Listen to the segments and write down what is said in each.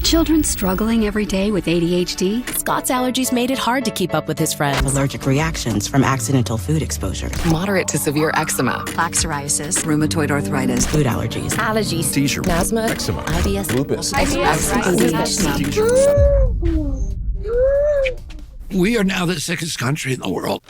children struggling every day with ADHD? Scott's allergies made it hard to keep up with his friends. Allergic reactions from accidental food exposure. Moderate to severe eczema. Plaque psoriasis. Rheumatoid arthritis. Food allergies. Allergies. Seizure. Asthma. Eczema. IBS. Lupus. ADHD. We are now the sickest country in the world.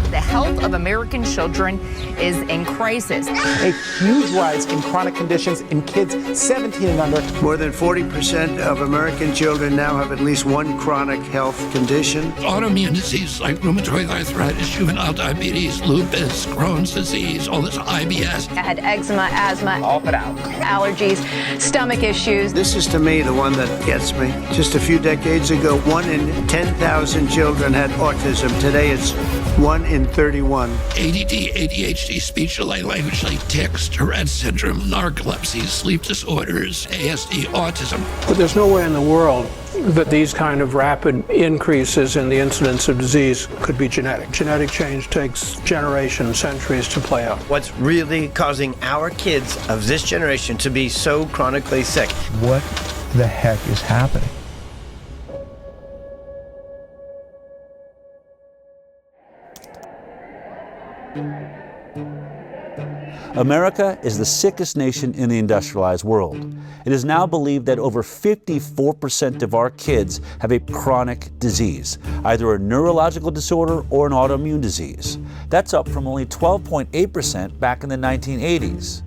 The health of American children is in crisis. A huge rise in chronic conditions in kids 17 and under. More than 40% of American children now have at least one chronic health condition. Autoimmune disease like rheumatoid arthritis, juvenile diabetes, lupus, Crohn's disease, all this IBS. I had eczema, asthma, all but out. Allergies, stomach issues. This is to me the one that gets me. Just a few decades ago, 1 in 10,000 children had autism. Today it's 1 in 31. ADD, ADHD, speech delay, language delay, tics, Tourette's syndrome, narcolepsy, sleep disorders, ASD, autism. But there's no way in the world that these kind of rapid increases in the incidence of disease could be genetic. Genetic change takes generations, centuries to play out. What's really causing our kids of this generation to be so chronically sick? What the heck is happening? America is the sickest nation in the industrialized world. It is now believed that over 54% of our kids have a chronic disease, either a neurological disorder or an autoimmune disease. That's up from only 12.8% back in the 1980s.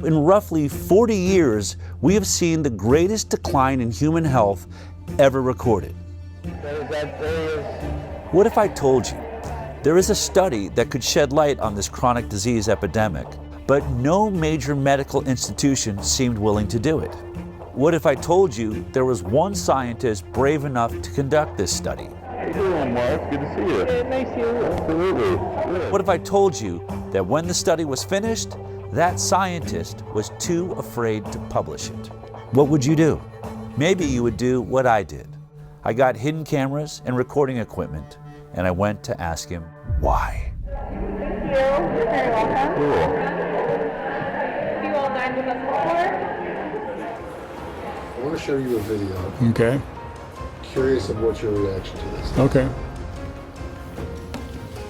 In roughly 40 years, we have seen the greatest decline in human health ever recorded. What if I told you there is a study that could shed light on this chronic disease epidemic, but no major medical institution seemed willing to do it? What if I told you there was one scientist brave enough to conduct this study? How you doing, Mark? Good to see you. Yeah, nice to see you. Absolutely. Yeah. What if I told you that when the study was finished, that scientist was too afraid to publish it? What would you do? Maybe you would do what I did. I got hidden cameras and recording equipment, and I went to ask him why. Thank you. You're very welcome. Cool. Have you all dined with us before? I want to show you a video. Okay. Curious of what's your reaction to this. Okay.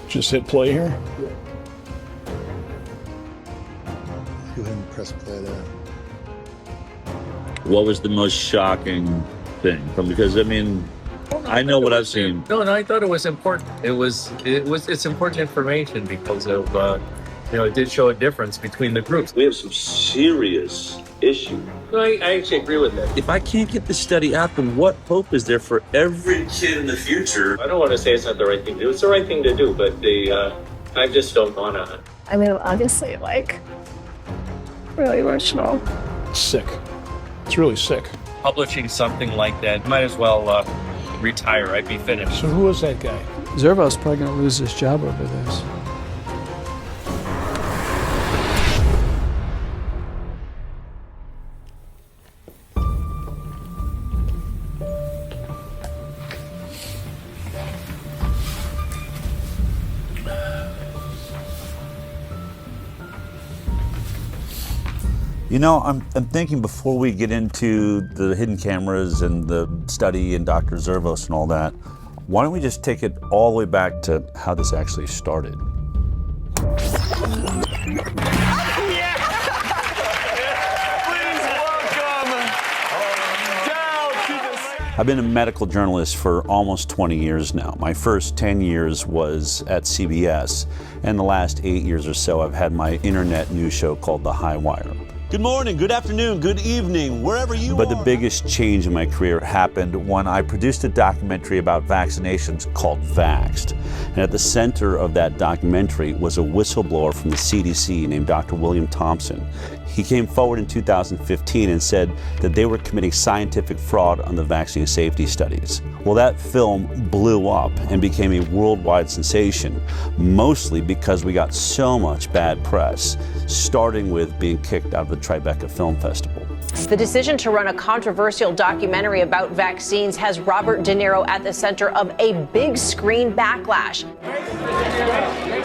Just hit play here. Yeah. Go ahead and press play there. What was the most shocking thing? Because I mean, I know what I've seen. No, I thought it was important. It's important information because of it did show a difference between the groups. We have some serious issues. No, I actually agree with that. If I can't get this study out, then what hope is there for every kid in the future? I don't want to say it's not the right thing to do. It's the right thing to do, but I just don't want to. I mean, obviously, really emotional. Sick. It's really sick. Publishing something like that, might as well retire. I'd be finished. So who was that guy? Zervo's probably going to lose his job over this. You know, I'm thinking before we get into the hidden cameras and the study and Dr. Zervos and all that, why don't we just take it all the way back to how this actually started? I've been a medical journalist for almost 20 years now. My first 10 years was at CBS, and the last 8 years or so I've had my internet news show called The High Wire. Good morning, good afternoon, good evening, wherever you are. But the biggest change in my career happened when I produced a documentary about vaccinations called Vaxxed. And at the center of that documentary was a whistleblower from the CDC named Dr. William Thompson. He came forward in 2015 and said that they were committing scientific fraud on the vaccine safety studies. Well, that film blew up and became a worldwide sensation, mostly because we got so much bad press, starting with being kicked out of the Tribeca Film Festival. The decision to run a controversial documentary about vaccines has Robert De Niro at the center of a big screen backlash.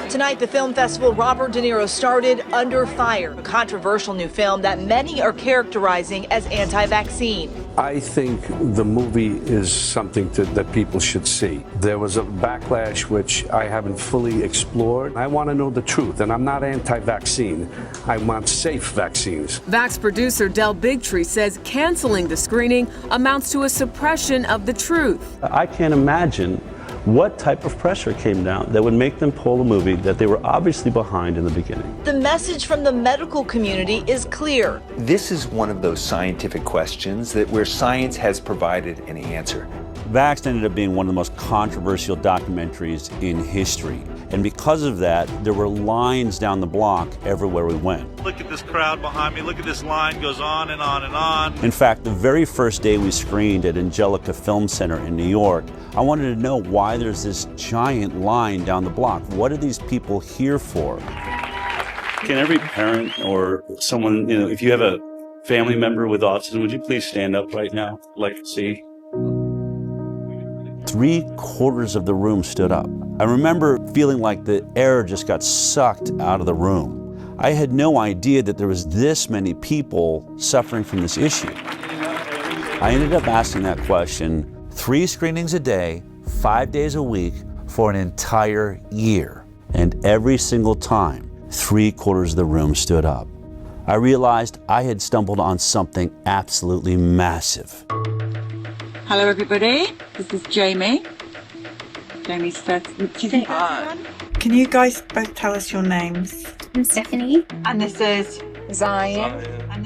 Tonight, the film festival Robert De Niro started Under Fire, a controversial new film that many are characterizing as anti-vaccine. I think the movie is something that people should see. There was a backlash which I haven't fully explored. I want to know the truth, and I'm not anti-vaccine. I want safe vaccines. Vax producer Del Bigtree says canceling the screening amounts to a suppression of the truth. I can't imagine what type of pressure came down that would make them pull a movie that they were obviously behind in the beginning. The message from the medical community is clear. This is one of those scientific questions that where science has provided an answer. Vaxxed ended up being one of the most controversial documentaries in history. And because of that, there were lines down the block everywhere we went. Look at this crowd behind me. Look at this line goes on and on and on. In fact, the very first day we screened at Angelica Film Center in New York, I wanted to know why there's this giant line down the block. What are these people here for? Can every parent or someone, if you have a family member with autism, would you please stand up right now? I'd like to see. 3/4 of the room stood up. I remember feeling like the air just got sucked out of the room. I had no idea that there was this many people suffering from this issue. I ended up asking that question 3 screenings a day, 5 days a week for an entire year. And every single time, 3/4 of the room stood up. I realized I had stumbled on something absolutely massive. Hello everybody, this is Jamie. Jamie's first. Can you guys both tell us your names? I'm Stephanie. And this is Zion.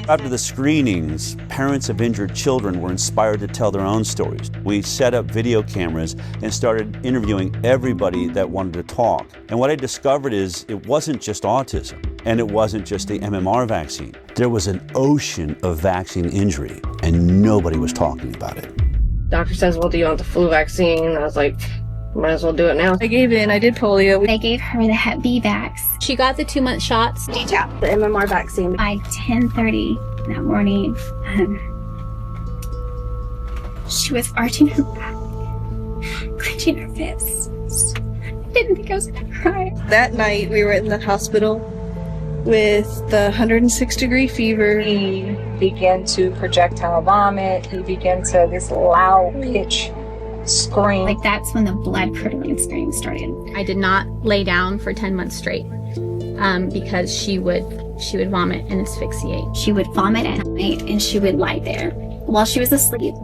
After the screenings, parents of injured children were inspired to tell their own stories. We set up video cameras and started interviewing everybody that wanted to talk. And what I discovered is it wasn't just autism, and it wasn't just the MMR vaccine. There was an ocean of vaccine injury, and nobody was talking about it. Doctor says, well, do you want the flu vaccine? I was like, might as well do it now. I gave it and I did polio. They gave her the Hep B vax. She got the 2-month shots. Detail. The MMR vaccine. By 10:30 that morning, she was arching her back, clenching her fists. I didn't think I was gonna cry. That night we were in the hospital with the 106-degree fever. He began to projectile vomit. He began to this loud pitch scream. Like that's when the blood-curdling scream started. I did not lay down for 10 months straight because she would vomit and asphyxiate. She would vomit at night and she would lie there while she was asleep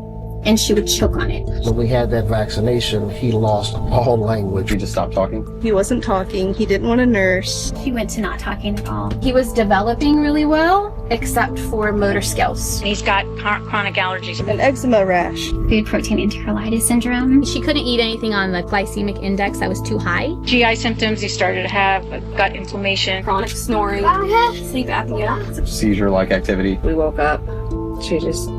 and she would choke on it. When we had that vaccination, he lost all language. He just stopped talking? He wasn't talking. He didn't want to nurse. He went to not talking at all. He was developing really well, except for motor skills. He's got chronic allergies. An eczema rash. Food protein enterolitis syndrome. She couldn't eat anything on the glycemic index that was too high. GI symptoms. He started to have gut inflammation. Chronic snoring. Sleep apnea. Seizure-like activity. We woke up. She just...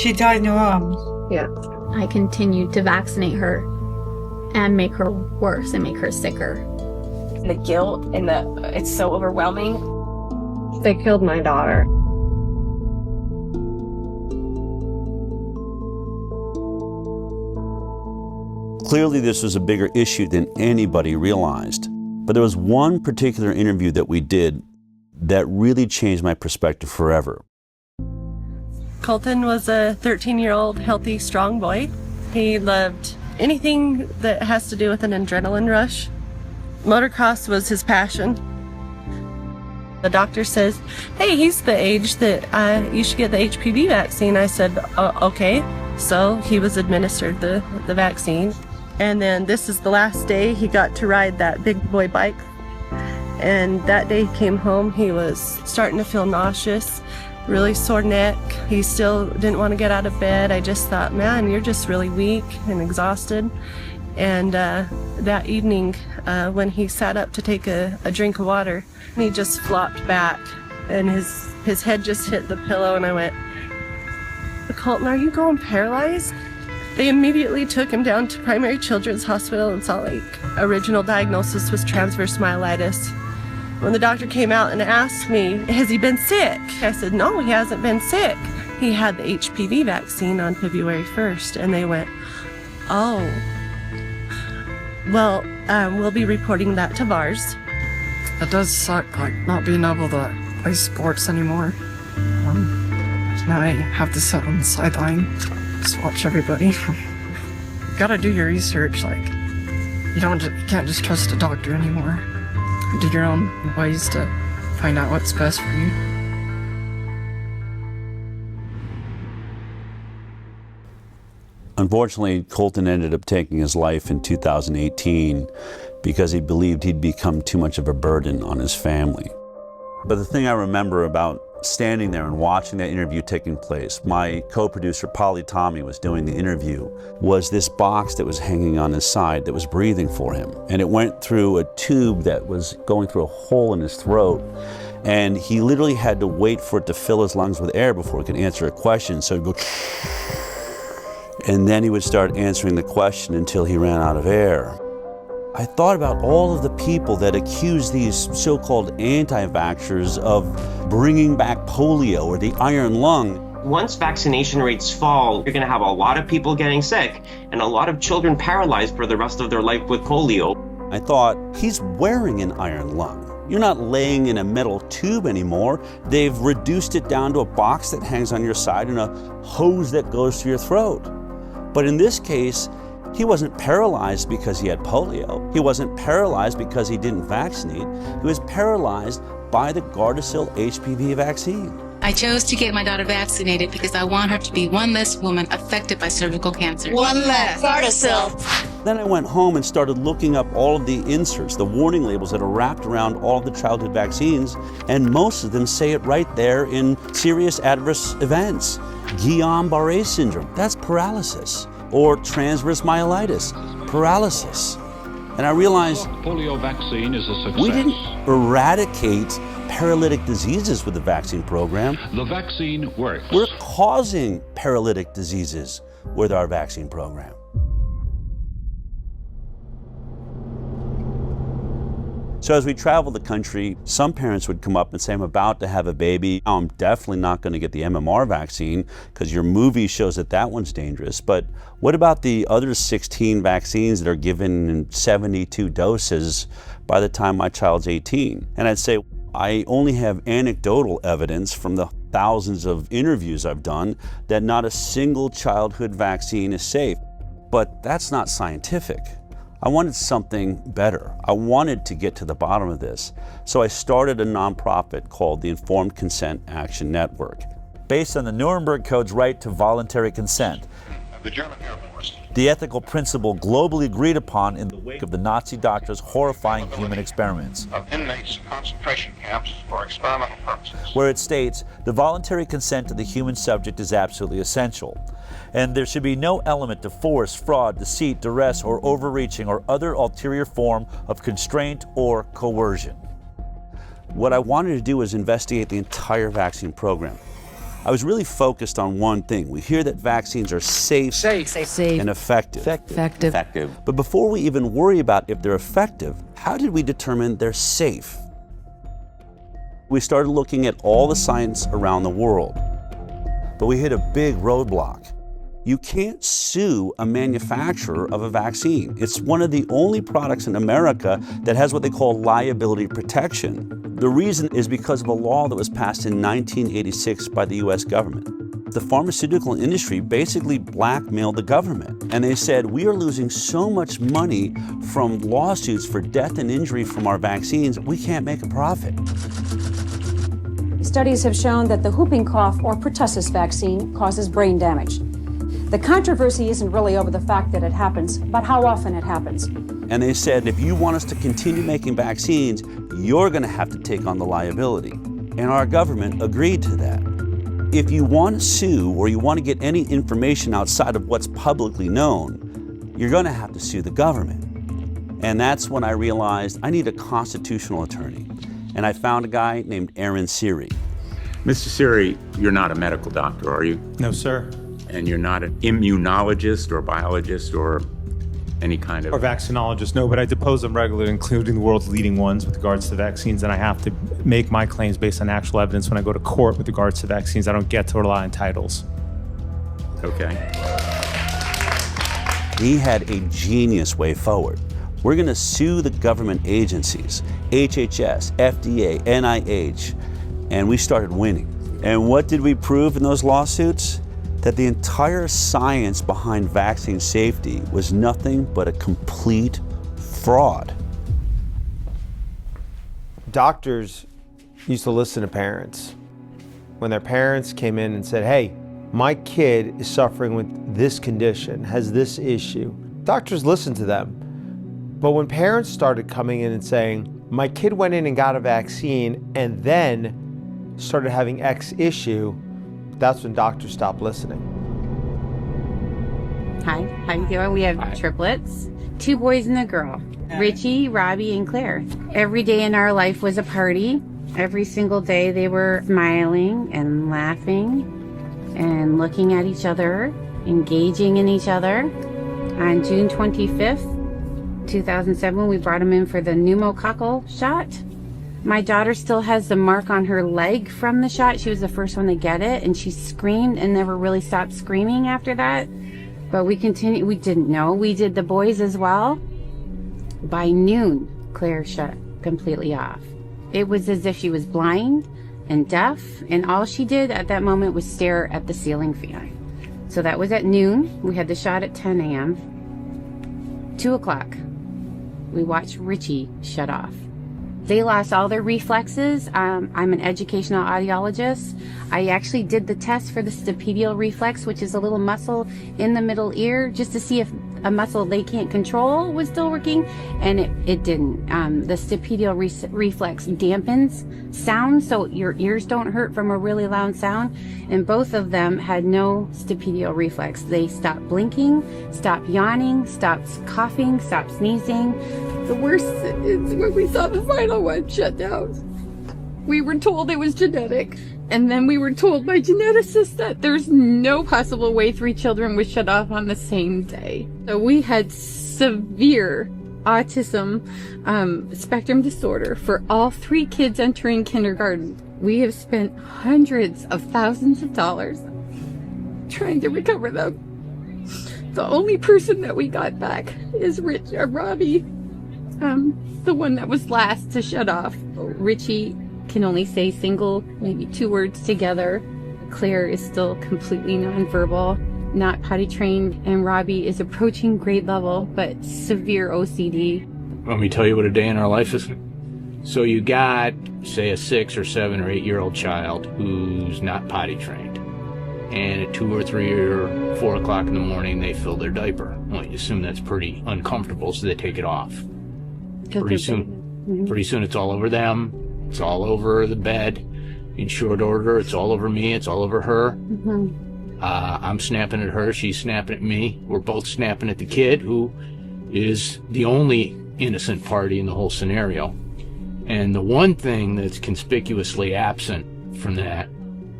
She died in your arms. Yeah. I continued to vaccinate her and make her worse and make her sicker. The guilt and it's so overwhelming. They killed my daughter. Clearly, this was a bigger issue than anybody realized. But there was one particular interview that we did that really changed my perspective forever. Colton was a 13-year-old healthy, strong boy. He loved anything that has to do with an adrenaline rush. Motocross was his passion. The doctor says, hey, he's the age that you should get the HPV vaccine. I said, okay. So he was administered the vaccine. And then this is the last day he got to ride that big boy bike. And that day he came home, he was starting to feel nauseous, really sore neck. He still didn't want to get out of bed. I just thought, man, you're just really weak and exhausted. And that evening, when he sat up to take a drink of water, he just flopped back and his head just hit the pillow, and I went, Colton, are you going paralyzed? They immediately took him down to Primary Children's Hospital in Salt Lake. Original diagnosis was transverse myelitis. When the doctor came out and asked me, has he been sick? I said, no, he hasn't been sick. He had the HPV vaccine on February 1st, and they went, oh, well, we'll be reporting that to VARS. It does suck, like, not being able to play sports anymore. Now I have to sit on the sideline, just watch everybody. You gotta do your research, like, you can't just trust a doctor anymore. Do your own ways to find out what's best for you. Unfortunately, Colton ended up taking his life in 2018 because he believed he'd become too much of a burden on his family. But the thing I remember about standing there and watching that interview taking place, my co-producer Polly Tommy was doing the interview, was this box that was hanging on his side that was breathing for him. And it went through a tube that was going through a hole in his throat. And he literally had to wait for it to fill his lungs with air before he could answer a question. So he'd go, and then he would start answering the question until he ran out of air. I thought about all of the people that accuse these so-called anti-vaxxers of bringing back polio or the iron lung. Once vaccination rates fall, you're going to have a lot of people getting sick and a lot of children paralyzed for the rest of their life with polio. I thought, he's wearing an iron lung. You're not laying in a metal tube anymore. They've reduced it down to a box that hangs on your side and a hose that goes to your throat. But in this case, he wasn't paralyzed because he had polio. He wasn't paralyzed because he didn't vaccinate. He was paralyzed by the Gardasil HPV vaccine. I chose to get my daughter vaccinated because I want her to be one less woman affected by cervical cancer. One less. Gardasil. Then I went home and started looking up all of the inserts, the warning labels that are wrapped around all of the childhood vaccines, and most of them say it right there in serious adverse events. Guillain-Barré syndrome, that's paralysis. Or transverse myelitis, paralysis. And I realized polio vaccine is a success. We didn't eradicate paralytic diseases with the vaccine program. The vaccine works. We're causing paralytic diseases with our vaccine program. So as we travel the country, some parents would come up and say, I'm about to have a baby. I'm definitely not going to get the MMR vaccine because your movie shows that that one's dangerous. But what about the other 16 vaccines that are given in 72 doses by the time my child's 18? And I'd say, I only have anecdotal evidence from the thousands of interviews I've done that not a single childhood vaccine is safe. But that's not scientific. I wanted something better. I wanted to get to the bottom of this. So I started a nonprofit called the Informed Consent Action Network. Based on the Nuremberg Code's right to voluntary consent, the German Air Force, the ethical principle globally agreed upon in the wake of the Nazi doctors' horrifying human experiments, of inmates in concentration camps for experimental purposes, where it states the voluntary consent of the human subject is absolutely essential, and there should be no element of force, fraud, deceit, duress, or overreaching or other ulterior form of constraint or coercion. What I wanted to do was investigate the entire vaccine program. I was really focused on one thing. We hear that vaccines are safe and effective. But before we even worry about if they're effective, how did we determine they're safe? We started looking at all the science around the world, but we hit a big roadblock. You can't sue a manufacturer of a vaccine. It's one of the only products in America that has what they call liability protection. The reason is because of a law that was passed in 1986 by the US government. The pharmaceutical industry basically blackmailed the government, and they said, we are losing so much money from lawsuits for death and injury from our vaccines, we can't make a profit. Studies have shown that the whooping cough or pertussis vaccine causes brain damage. The controversy isn't really over the fact that it happens, but how often it happens. And they said, if you want us to continue making vaccines, you're going to have to take on the liability. And our government agreed to that. If you want to sue or you want to get any information outside of what's publicly known, you're going to have to sue the government. And that's when I realized I need a constitutional attorney. And I found a guy named Aaron Siri. Mr. Siri, you're not a medical doctor, are you? No, sir. And you're not an immunologist or biologist or any kind of... Or vaccinologists, no, but I depose them regularly, including the world's leading ones with regards to vaccines, and I have to make my claims based on actual evidence when I go to court with regards to vaccines. I don't get to rely on titles. Okay. He had a genius way forward. We're going to sue the government agencies, HHS, FDA, NIH, and we started winning. And what did we prove in those lawsuits? That the entire science behind vaccine safety was nothing but a complete fraud. Doctors used to listen to parents. When their parents came in and said, hey, my kid is suffering with this condition, has this issue, doctors listened to them. But when parents started coming in and saying, my kid went in and got a vaccine and then started having X issue, that's when doctors stopped listening. Hi, how you doing? We have triplets, 2 boys and a girl, Richie, Robbie, and Claire. Every day in our life was a party. Every single day they were smiling and laughing and looking at each other, engaging in each other. On June 25th, 2007, we brought them in for the pneumococcal shot. My daughter still has the mark on her leg from the shot. She was the first one to get it, and she screamed and never really stopped screaming after that. But we continued. We didn't know. We did the boys as well. By noon, Claire shut completely off. It was as if she was blind and deaf, and all she did at that moment was stare at the ceiling fan. So that was at noon. We had the shot at 10 a.m. 2 o'clock, we watched Richie shut off. They lost all their reflexes. I'm an educational audiologist. I actually did the test for the stapedial reflex, which is a little muscle in the middle ear, just to see if a muscle they can't control was still working, and it didn't. The stapedial reflex dampens sound so your ears don't hurt from a really loud sound, and both of them had no stapedial reflex. They stopped blinking, stopped yawning, stopped coughing, stopped sneezing. The worst is when we saw the final one shut down. We were told it was genetic, and then we were told by geneticists that there's no possible way 3 children would shut off on the same day. So we had severe autism spectrum disorder for all 3 kids entering kindergarten. We have spent hundreds of thousands of dollars trying to recover them. The only person that we got back is Robbie, the one that was last to shut off. Richie can only say single, maybe 2 words together. Claire is still completely nonverbal, not potty trained, and Robbie is approaching grade level, but severe OCD. Let me tell you what a day in our life is. So you got, say, a 6 or 7 or 8 year old child who's not potty trained, and at 2 or 3 or 4 o'clock in the morning they fill their diaper. Well, you assume that's pretty uncomfortable, so they take it off. Pretty soon it's all over them. It's all over the bed. In short order, it's all over me. It's all over her. I'm snapping at her. She's snapping at me. We're both snapping at the kid, who is the only innocent party in the whole scenario. And the one thing that's conspicuously absent from that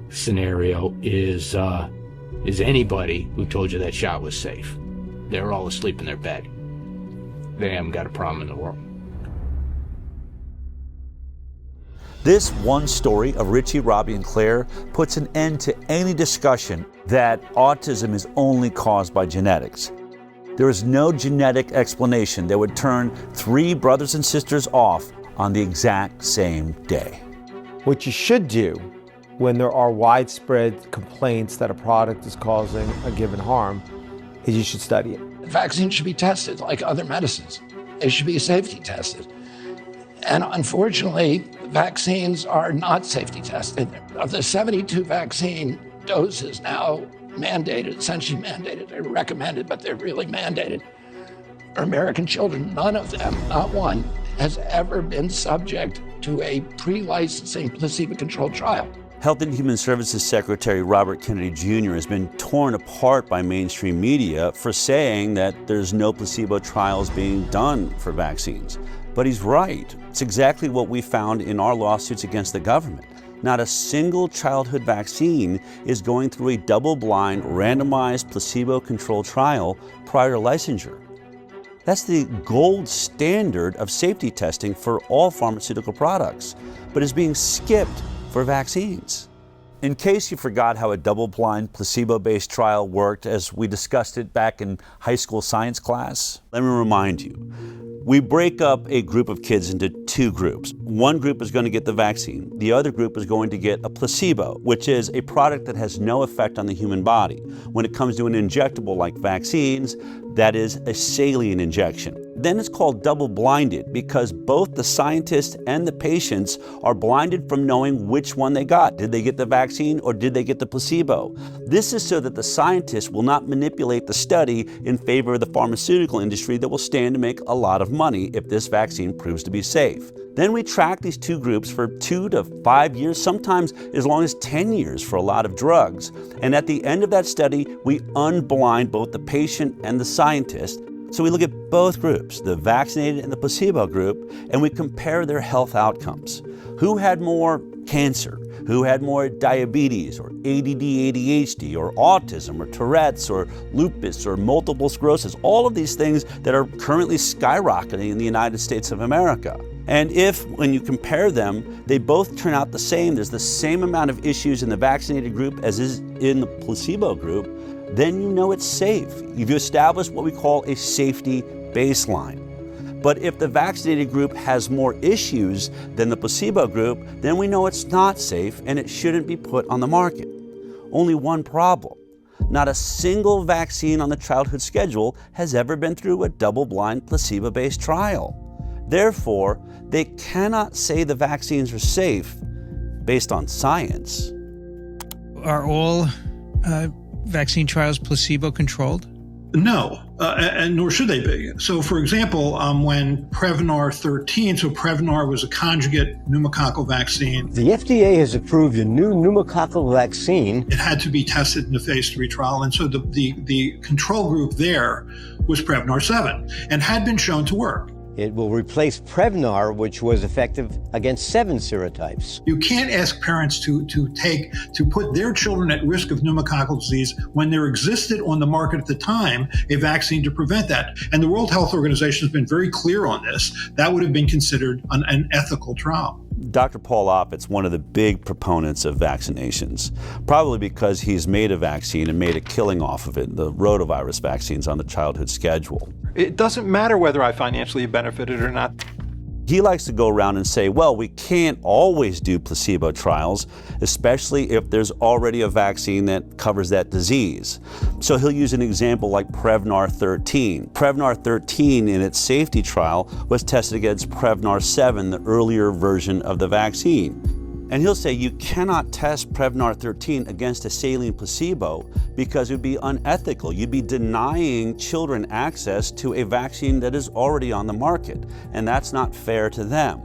scenario is anybody who told you that shot was safe. They were all asleep in their bed. They haven't got a problem in the world. This one story of Richie, Robbie, and Claire puts an end to any discussion that autism is only caused by genetics. There is no genetic explanation that would turn 3 brothers and sisters off on the exact same day. What you should do when there are widespread complaints that a product is causing a given harm is you should study it. Vaccines should be tested like other medicines. They should be safety tested. And unfortunately, vaccines are not safety tested. Of the 72 vaccine doses now mandated, essentially mandated, they're recommended, but they're really mandated for American children, none of them, not one, has ever been subject to a pre-licensing placebo-controlled trial. Health and Human Services Secretary Robert Kennedy Jr. has been torn apart by mainstream media for saying that there's no placebo trials being done for vaccines. But he's right. It's exactly what we found in our lawsuits against the government. Not a single childhood vaccine is going through a double-blind, randomized, placebo-controlled trial prior to licensure. That's the gold standard of safety testing for all pharmaceutical products, but is being skipped for vaccines. In case you forgot how a double-blind, placebo-based trial worked as we discussed it back in high school science class, let me remind you. We break up a group of kids into two groups. One group is going to get the vaccine. The other group is going to get a placebo, which is a product that has no effect on the human body. When it comes to an injectable like vaccines, that is a saline injection. Then it's called double-blinded because both the scientists and the patients are blinded from knowing which one they got. Did they get the vaccine or did they get the placebo? This is so that the scientists will not manipulate the study in favor of the pharmaceutical industry that will stand to make a lot of money if this vaccine proves to be safe. Then we track these two groups for 2 to 5 years, sometimes as long as 10 years for a lot of drugs. And at the end of that study, we unblind both the patient and the scientist. So we look at both groups, the vaccinated and the placebo group, and we compare their health outcomes. Who had more cancer? Who had more diabetes or ADD, ADHD or autism or Tourette's or lupus or multiple sclerosis? All of these things that are currently skyrocketing in the United States of America. And if, when you compare them, they both turn out the same, there's the same amount of issues in the vaccinated group as is in the placebo group, then you know it's safe. You've established what we call a safety baseline. But if the vaccinated group has more issues than the placebo group, then we know it's not safe and it shouldn't be put on the market. Only one problem. Not a single vaccine on the childhood schedule has ever been through a double-blind, placebo-based trial. Therefore, they cannot say the vaccines are safe based on science. Are all vaccine trials placebo-controlled? No, and nor should they be. So, for example, when Prevnar 13, so Prevnar was a conjugate pneumococcal vaccine. The FDA has approved a new pneumococcal vaccine. It had to be tested in the phase 3 trial, and so the control group there was Prevnar 7 and had been shown to work. It will replace Prevnar, which was effective against 7 serotypes. You can't ask parents to put their children at risk of pneumococcal disease when there existed on the market at the time a vaccine to prevent that. And the World Health Organization has been very clear on this. That would have been considered an ethical trial. Dr. Paul Offit's one of the big proponents of vaccinations, probably because he's made a vaccine and made a killing off of it, the rotavirus vaccines on the childhood schedule. It doesn't matter whether I financially benefited or not. He likes to go around and say, well, we can't always do placebo trials, especially if there's already a vaccine that covers that disease. So he'll use an example like Prevnar 13. Prevnar 13 in its safety trial was tested against Prevnar 7, the earlier version of the vaccine. And he'll say you cannot test Prevnar 13 against a saline placebo because it would be unethical. You'd be denying children access to a vaccine that is already on the market, and that's not fair to them.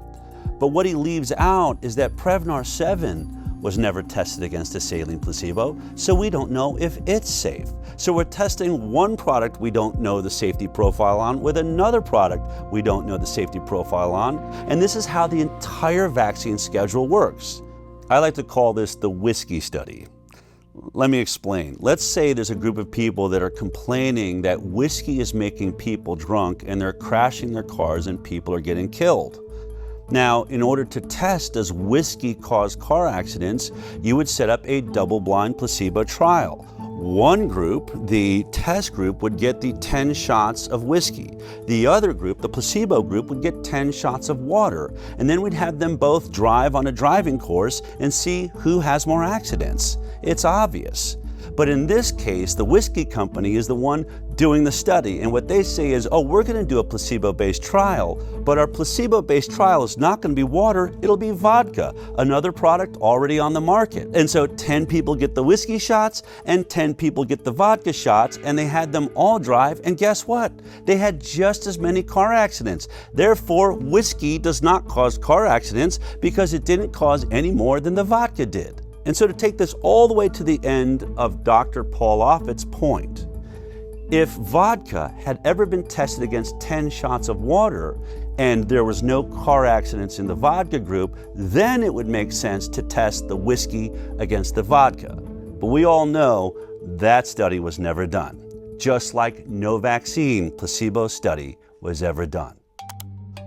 But what he leaves out is that Prevnar 7 was never tested against a saline placebo, so we don't know if it's safe. So we're testing one product we don't know the safety profile on with another product we don't know the safety profile on, and this is how the entire vaccine schedule works. I like to call this the whiskey study. Let me explain. Let's say there's a group of people that are complaining that whiskey is making people drunk and they're crashing their cars and people are getting killed. Now, in order to test does whiskey cause car accidents, you would set up a double-blind placebo trial. One group, the test group, would get the 10 shots of whiskey. The other group, the placebo group, would get 10 shots of water. And then we'd have them both drive on a driving course and see who has more accidents. It's obvious. But in this case, the whiskey company is the one doing the study. And what they say is, oh, we're going to do a placebo-based trial, but our placebo-based trial is not going to be water, it'll be vodka, another product already on the market. And so 10 people get the whiskey shots and 10 people get the vodka shots, and they had them all drive, and guess what? They had just as many car accidents. Therefore, whiskey does not cause car accidents because it didn't cause any more than the vodka did. And so to take this all the way to the end of Dr. Paul Offit's point, if vodka had ever been tested against 10 shots of water and there was no car accidents in the vodka group, then it would make sense to test the whiskey against the vodka. But we all know that study was never done, just like no vaccine placebo study was ever done.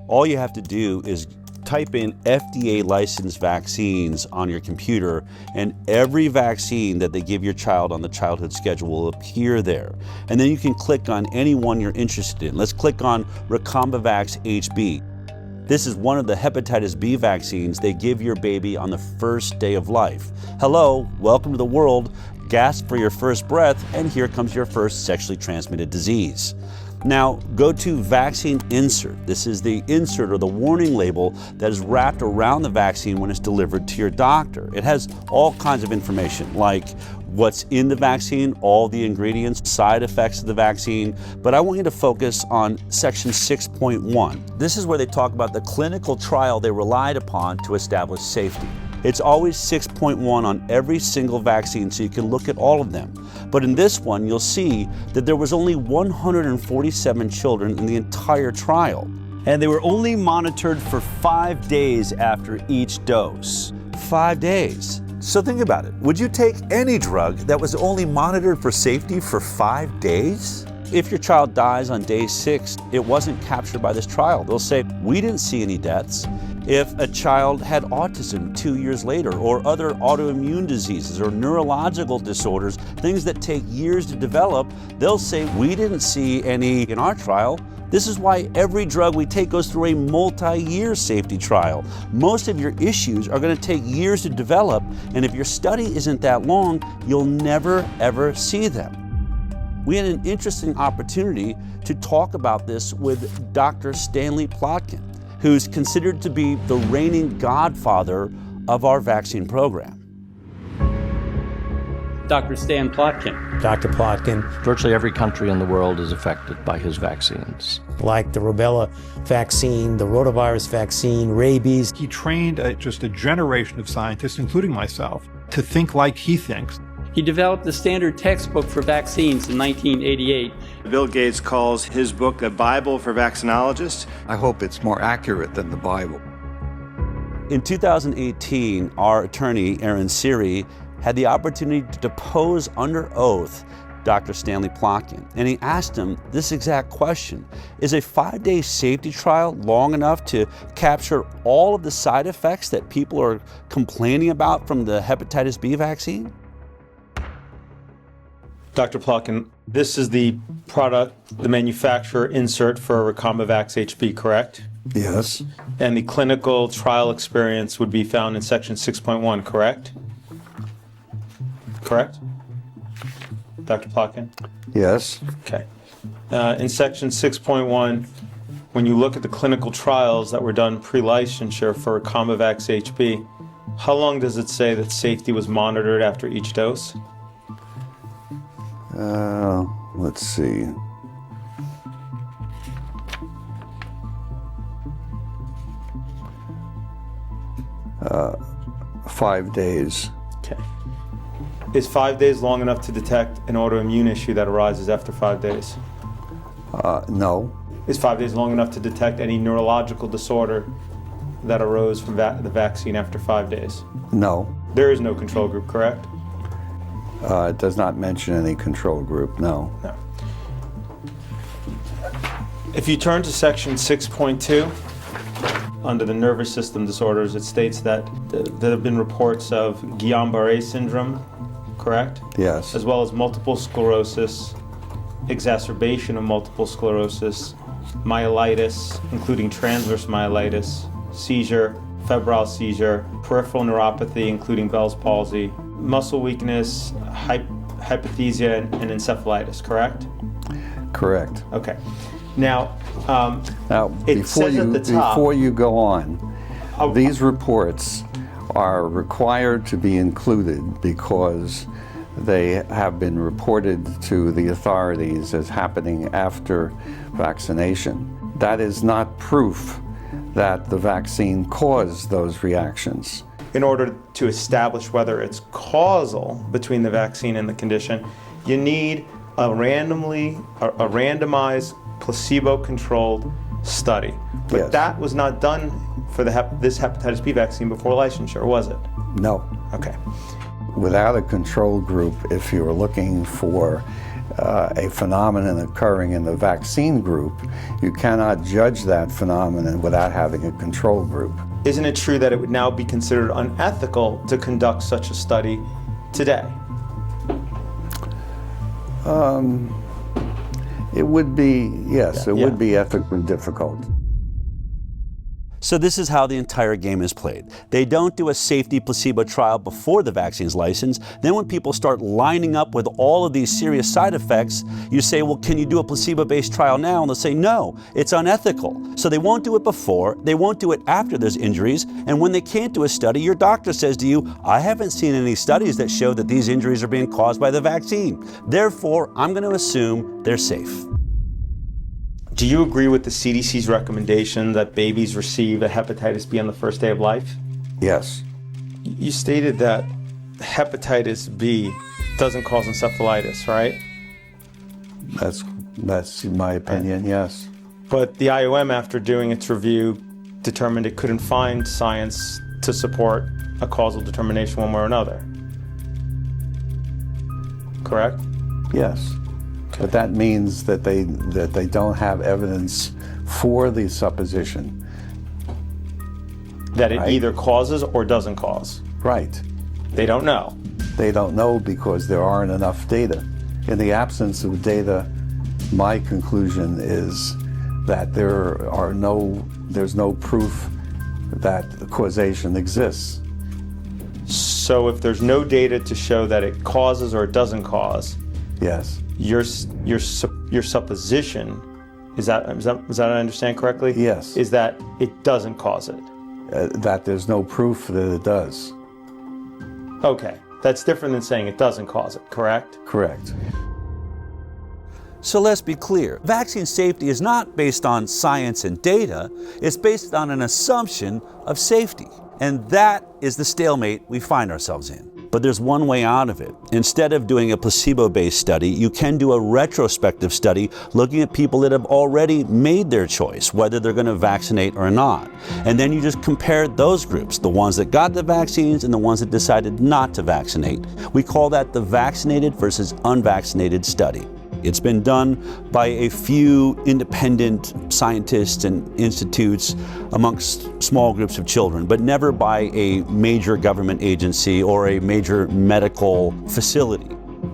All you have to do is type in FDA licensed vaccines on your computer, and every vaccine that they give your child on the childhood schedule will appear there. And then you can click on any one you're interested in. Let's click on Recombavax HB. This is one of the hepatitis B vaccines they give your baby on the first day of life. Hello, welcome to the world. Gasp for your first breath, and here comes your first sexually transmitted disease. Now, go to Vaccine Insert. This is the insert or the warning label that is wrapped around the vaccine when it's delivered to your doctor. It has all kinds of information, like what's in the vaccine, all the ingredients, side effects of the vaccine, but I want you to focus on section 6.1. This is where they talk about the clinical trial they relied upon to establish safety. It's always 6.1 on every single vaccine, so you can look at all of them. But in this one, you'll see that there was only 147 children in the entire trial. And they were only monitored for 5 days after each dose. 5 days. So think about it. Would you take any drug that was only monitored for safety for 5 days? If your child dies on day 6, it wasn't captured by this trial. They'll say, we didn't see any deaths. If a child had autism 2 years later, or other autoimmune diseases or neurological disorders, things that take years to develop, they'll say, we didn't see any in our trial. This is why every drug we take goes through a multi-year safety trial. Most of your issues are going to take years to develop, and if your study isn't that long, you'll never ever see them. We had an interesting opportunity to talk about this with Dr. Stanley Plotkin, who's considered to be the reigning godfather of our vaccine program. Dr. Stan Plotkin. Dr. Plotkin. Virtually every country in the world is affected by his vaccines. Like the rubella vaccine, the rotavirus vaccine, rabies. He trained just a generation of scientists, including myself, to think like he thinks. He developed the standard textbook for vaccines in 1988. Bill Gates calls his book a Bible for vaccinologists. I hope it's more accurate than the Bible. In 2018, our attorney, Aaron Siri, had the opportunity to depose under oath Dr. Stanley Plotkin, and he asked him this exact question: is a 5-day safety trial long enough to capture all of the side effects that people are complaining about from the hepatitis B vaccine? Dr. Plotkin, this is the product, the manufacturer insert for Recombavax HB, correct? Yes. And the clinical trial experience would be found in section 6.1, correct? Correct? Dr. Plotkin? Yes. Okay. In section 6.1, when you look at the clinical trials that were done pre-licensure for Recombavax HB, how long does it say that safety was monitored after each dose? Let's see. Uh, 5 days. Okay. Is 5 days long enough to detect an autoimmune issue that arises after 5 days? No. Is 5 days long enough to detect any neurological disorder that arose from the vaccine after 5 days? No. There is no control group, correct? It does not mention any control group, no. No. If you turn to section 6.2, under the nervous system disorders, it states that there have been reports of Guillain-Barré syndrome, correct? Yes. As well as multiple sclerosis, exacerbation of multiple sclerosis, myelitis, including transverse myelitis, seizure, febrile seizure, peripheral neuropathy, including Bell's palsy, muscle weakness, hypothesia, and encephalitis, correct? Correct. Okay. Now, it says at the top, before you go on, these reports are required to be included because they have been reported to the authorities as happening after vaccination. That is not proof that the vaccine caused those reactions. In order to establish whether it's causal between the vaccine and the condition, you need a randomized, placebo-controlled study. But yes. That was not done for this hepatitis B vaccine before licensure, was it? No. Okay. Without a control group, if you're looking for a phenomenon occurring in the vaccine group, you cannot judge that phenomenon without having a control group. Isn't it true that it would now be considered unethical to conduct such a study today? It would be, yes, it would be ethically difficult. So this is how the entire game is played. They don't do a safety placebo trial before the vaccine's licensed. Then when people start lining up with all of these serious side effects, you say, well, can you do a placebo-based trial now? And they'll say, no, it's unethical. So they won't do it before, they won't do it after there's injuries, and when they can't do a study, your doctor says to you, I haven't seen any studies that show that these injuries are being caused by the vaccine. Therefore, I'm going to assume they're safe. Do you agree with the CDC's recommendation that babies receive a hepatitis B on the first day of life? Yes. You stated that hepatitis B doesn't cause encephalitis, right? That's my opinion, yes. But the IOM, after doing its review, determined it couldn't find science to support a causal determination one way or another. Correct? Yes. But that means that they don't have evidence for the supposition. That it either causes or doesn't cause. Right. They don't know. They don't know because there aren't enough data. In the absence of data, my conclusion is that there's no proof that causation exists. So if there's no data to show that it causes or it doesn't cause, yes. Your supposition, is that I understand correctly? Yes. Is that it doesn't cause it? That there's no proof that it does. Okay, that's different than saying it doesn't cause it, correct? Correct. So let's be clear, vaccine safety is not based on science and data, it's based on an assumption of safety. And that is the stalemate we find ourselves in. But there's one way out of it. Instead of doing a placebo-based study, you can do a retrospective study looking at people that have already made their choice, whether they're going to vaccinate or not. And then you just compare those groups, the ones that got the vaccines and the ones that decided not to vaccinate. We call that the vaccinated versus unvaccinated study. It's been done by a few independent scientists and institutes amongst small groups of children, but never by a major government agency or a major medical facility.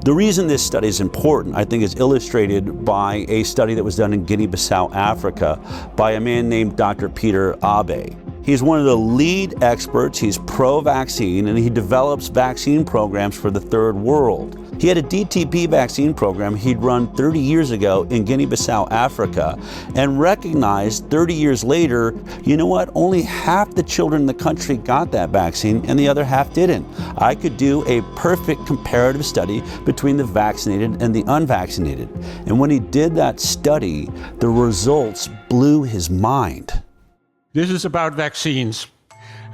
The reason this study is important, I think, is illustrated by a study that was done in Guinea-Bissau, Africa, by a man named Dr. Peter Abe. He's one of the lead experts, he's pro-vaccine, and he develops vaccine programs for the third world. He had a DTP vaccine program he'd run 30 years ago in Guinea-Bissau, Africa, and recognized 30 years later, you know what, only half the children in the country got that vaccine and the other half didn't. I could do a perfect comparative study between the vaccinated and the unvaccinated. And when he did that study, the results blew his mind. This is about vaccines.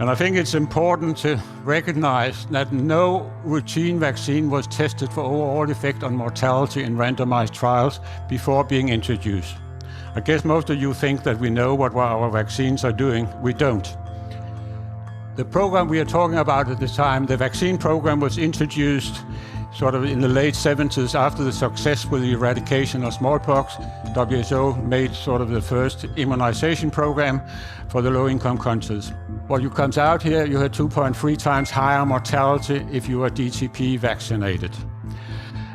And I think it's important to recognize that no routine vaccine was tested for overall effect on mortality in randomized trials before being introduced. I guess most of you think that we know what our vaccines are doing. We don't. The program we are talking about at the time, the vaccine program, was introduced sort of in the late 70s after the success with the eradication of smallpox. WHO made sort of the first immunization program for the low-income countries. What comes out here, you had 2.3 times higher mortality if you are DTP vaccinated.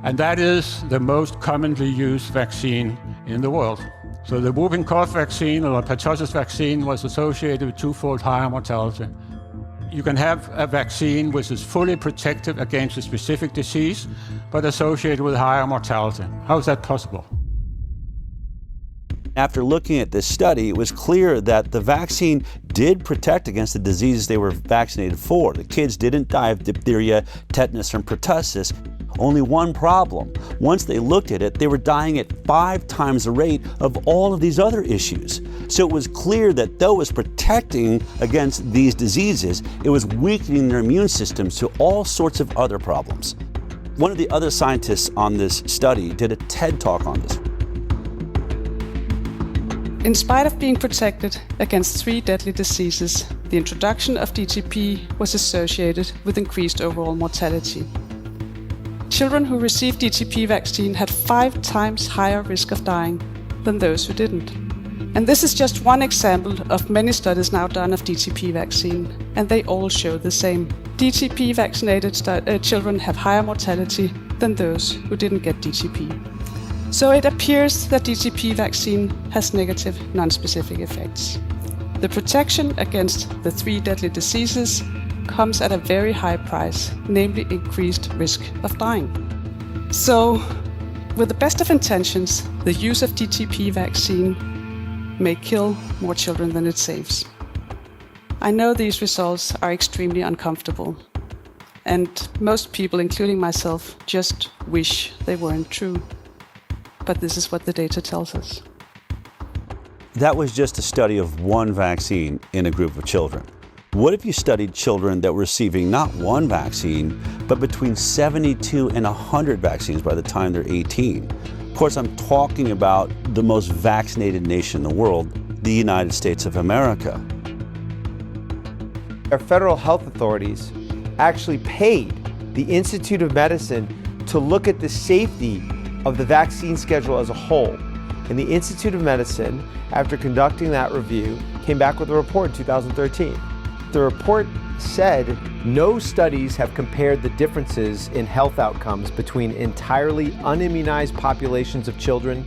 And that is the most commonly used vaccine in the world. So the whooping cough vaccine or the pertussis vaccine was associated with twofold higher mortality. You can have a vaccine which is fully protective against a specific disease, but associated with higher mortality. How is that possible? After looking at this study, it was clear that the vaccine did protect against the diseases they were vaccinated for. The kids didn't die of diphtheria, tetanus, and pertussis. Only one problem. Once they looked at it, they were dying at 5 times the rate of all of these other issues. So it was clear that though it was protecting against these diseases, it was weakening their immune systems to all sorts of other problems. One of the other scientists on this study did a TED Talk on this. In spite of being protected against 3 deadly diseases, the introduction of DTP was associated with increased overall mortality. Children who received DTP vaccine had 5 times higher risk of dying than those who didn't. And this is just one example of many studies now done of DTP vaccine, and they all show the same. DTP vaccinated children have higher mortality than those who didn't get DTP. So it appears that DTP vaccine has negative non-specific effects. The protection against the 3 deadly diseases comes at a very high price, namely increased risk of dying. So, with the best of intentions, the use of DTP vaccine may kill more children than it saves. I know these results are extremely uncomfortable, and most people, including myself, just wish they weren't true. But this is what the data tells us. That was just a study of one vaccine in a group of children. What if you studied children that were receiving not one vaccine, but between 72 and 100 vaccines by the time they're 18? Of course, I'm talking about the most vaccinated nation in the world, the United States of America. Our federal health authorities actually paid the Institute of Medicine to look at the safety of the vaccine schedule as a whole. And the Institute of Medicine, after conducting that review, came back with a report in 2013. The report said no studies have compared the differences in health outcomes between entirely unimmunized populations of children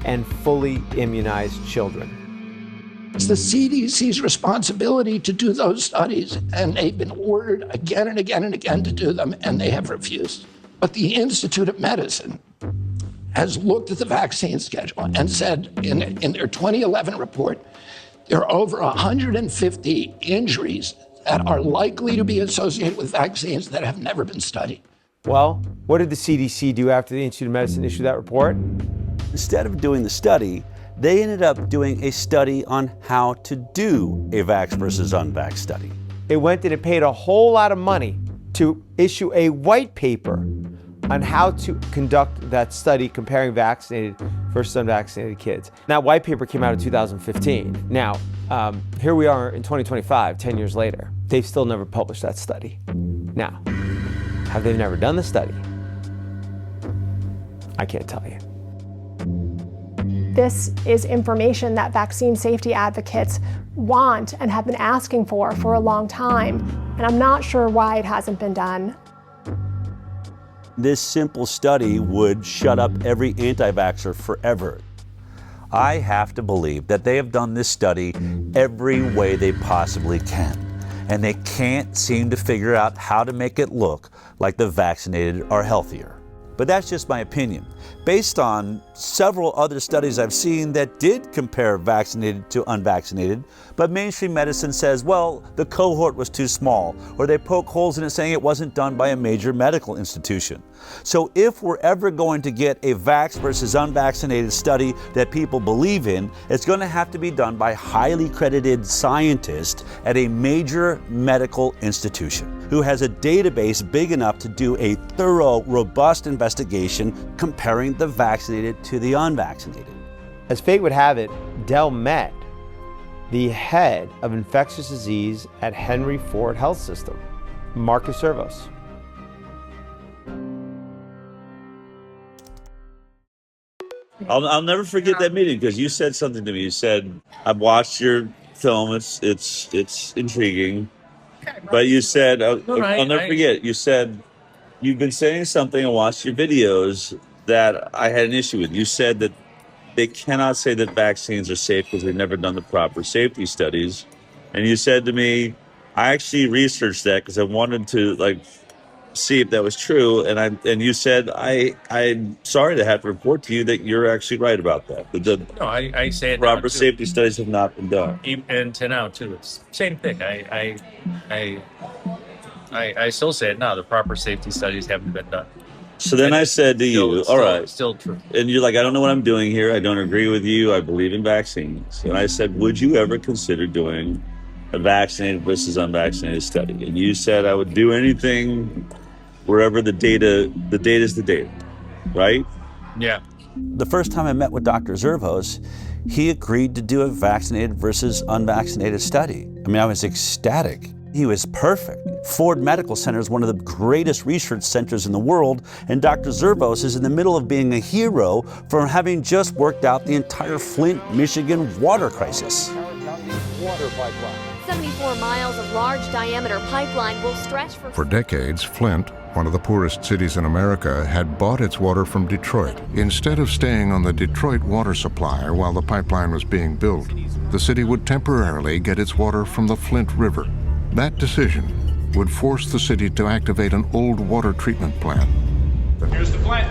and fully immunized children. It's the CDC's responsibility to do those studies, and they've been ordered again and again and again to do them, and they have refused. But the Institute of Medicine has looked at the vaccine schedule and said in their 2011 report, there are over 150 injuries that are likely to be associated with vaccines that have never been studied. Well, what did the CDC do after the Institute of Medicine issued that report? Instead of doing the study, they ended up doing a study on how to do a vax versus unvax study. It went and it paid a whole lot of money to issue a white paper on how to conduct that study comparing vaccinated versus unvaccinated kids. That white paper came out in 2015. Now, here we are in 2025, 10 years later. They've still never published that study. Now, have they never done the study? I can't tell you. This is information that vaccine safety advocates want and have been asking for a long time, and I'm not sure why it hasn't been done. This simple study would shut up every anti-vaxxer forever. I have to believe that they have done this study every way they possibly can, and they can't seem to figure out how to make it look like the vaccinated are healthier. But that's just my opinion, based on several other studies I've seen that did compare vaccinated to unvaccinated, but mainstream medicine says, well, the cohort was too small, or they poke holes in it saying it wasn't done by a major medical institution. So if we're ever going to get a vax versus unvaccinated study that people believe in, it's going to have to be done by highly credited scientists at a major medical institution who has a database big enough to do a thorough, robust investigation comparing the vaccinated to the unvaccinated. As fate would have it, Dell met the head of infectious disease at Henry Ford Health System, Marcus Servos. I'll never forget that meeting because you said something to me. You said, "I've watched your film. It's intriguing." But you said, I'll never forget. You said you've been saying something and watched your videos that I had an issue with. You said that they cannot say that vaccines are safe because they've never done the proper safety studies. And you said to me, I actually researched that because I wanted to see if that was true. And you said, I'm sorry to have to report to you that you're actually right about that. No, I say it proper now, too. safety studies have not been done. And to now too, it's same thing. I still say it now. The proper safety studies haven't been done. So then I said to you, all right. Still true. And you're like, I don't know what I'm doing here. I don't agree with you. I believe in vaccines. And I said, would you ever consider doing a vaccinated versus unvaccinated study? And you said I would do anything wherever the data is the data, right? Yeah. The first time I met with Dr. Zervos, he agreed to do a vaccinated versus unvaccinated study. I mean, I was ecstatic. He was perfect. Ford Medical Center is one of the greatest research centers in the world, and Dr. Zervos is in the middle of being a hero for having just worked out the entire Flint, Michigan water crisis. 74 miles of large diameter pipeline will stretch For decades, Flint, one of the poorest cities in America, had bought its water from Detroit. Instead of staying on the Detroit water supply while the pipeline was being built, the city would temporarily get its water from the Flint River. That decision would force the city to activate an old water treatment plant. Here's the plant.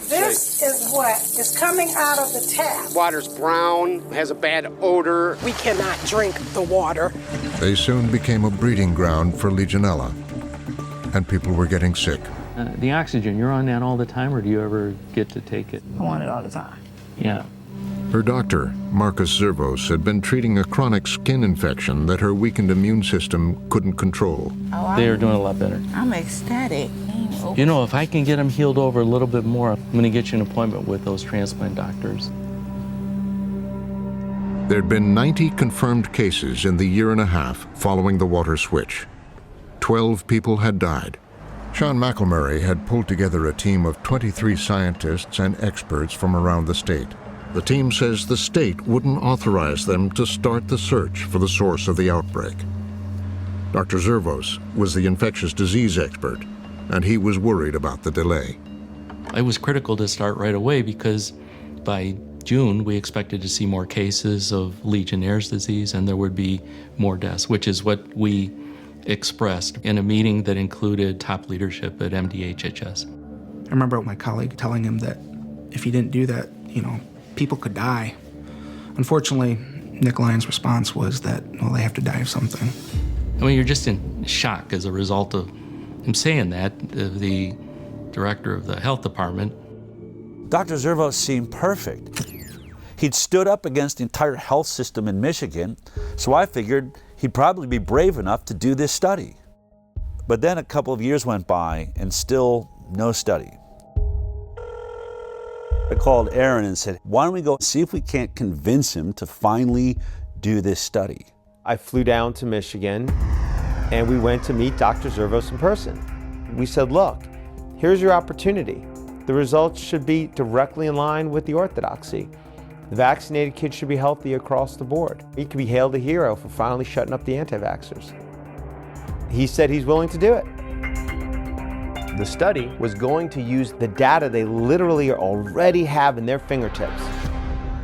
This is what is coming out of the tap. Water's brown, has a bad odor. We cannot drink the water. They soon became a breeding ground for Legionella, and people were getting sick. The oxygen, you're on that all the time, or do you ever get to take it? I want it all the time. Yeah. Her doctor, Marcus Zervos, had been treating a chronic skin infection that her weakened immune system couldn't control. They are doing a lot better. I'm ecstatic. You know, if I can get them healed over a little bit more, I'm going to get you an appointment with those transplant doctors. There'd been 90 confirmed cases in the year and a half following the water switch. 12 people had died. Sean McElmurray had pulled together a team of 23 scientists and experts from around the state. The team says the state wouldn't authorize them to start the search for the source of the outbreak. Dr. Zervos was the infectious disease expert, and he was worried about the delay. It was critical to start right away because by June we expected to see more cases of Legionnaire's disease and there would be more deaths, which is what we expressed in a meeting that included top leadership at MDHHS. I remember my colleague telling him that if he didn't do that, people could die. Unfortunately, Nick Lyon's response was that, well, they have to die of something. I mean, you're just in shock as a result of him saying that, the director of the health department. Dr. Zervos seemed perfect. He'd stood up against the entire health system in Michigan, so I figured he'd probably be brave enough to do this study. But then a couple of years went by and still no study. I called Aaron and said, why don't we go see if we can't convince him to finally do this study? I flew down to Michigan and we went to meet Dr. Zervos in person. We said, look, here's your opportunity. The results should be directly in line with the orthodoxy. The vaccinated kids should be healthy across the board. He could be hailed a hero for finally shutting up the anti-vaxxers. He said he's willing to do it. The study was going to use the data they literally already have in their fingertips.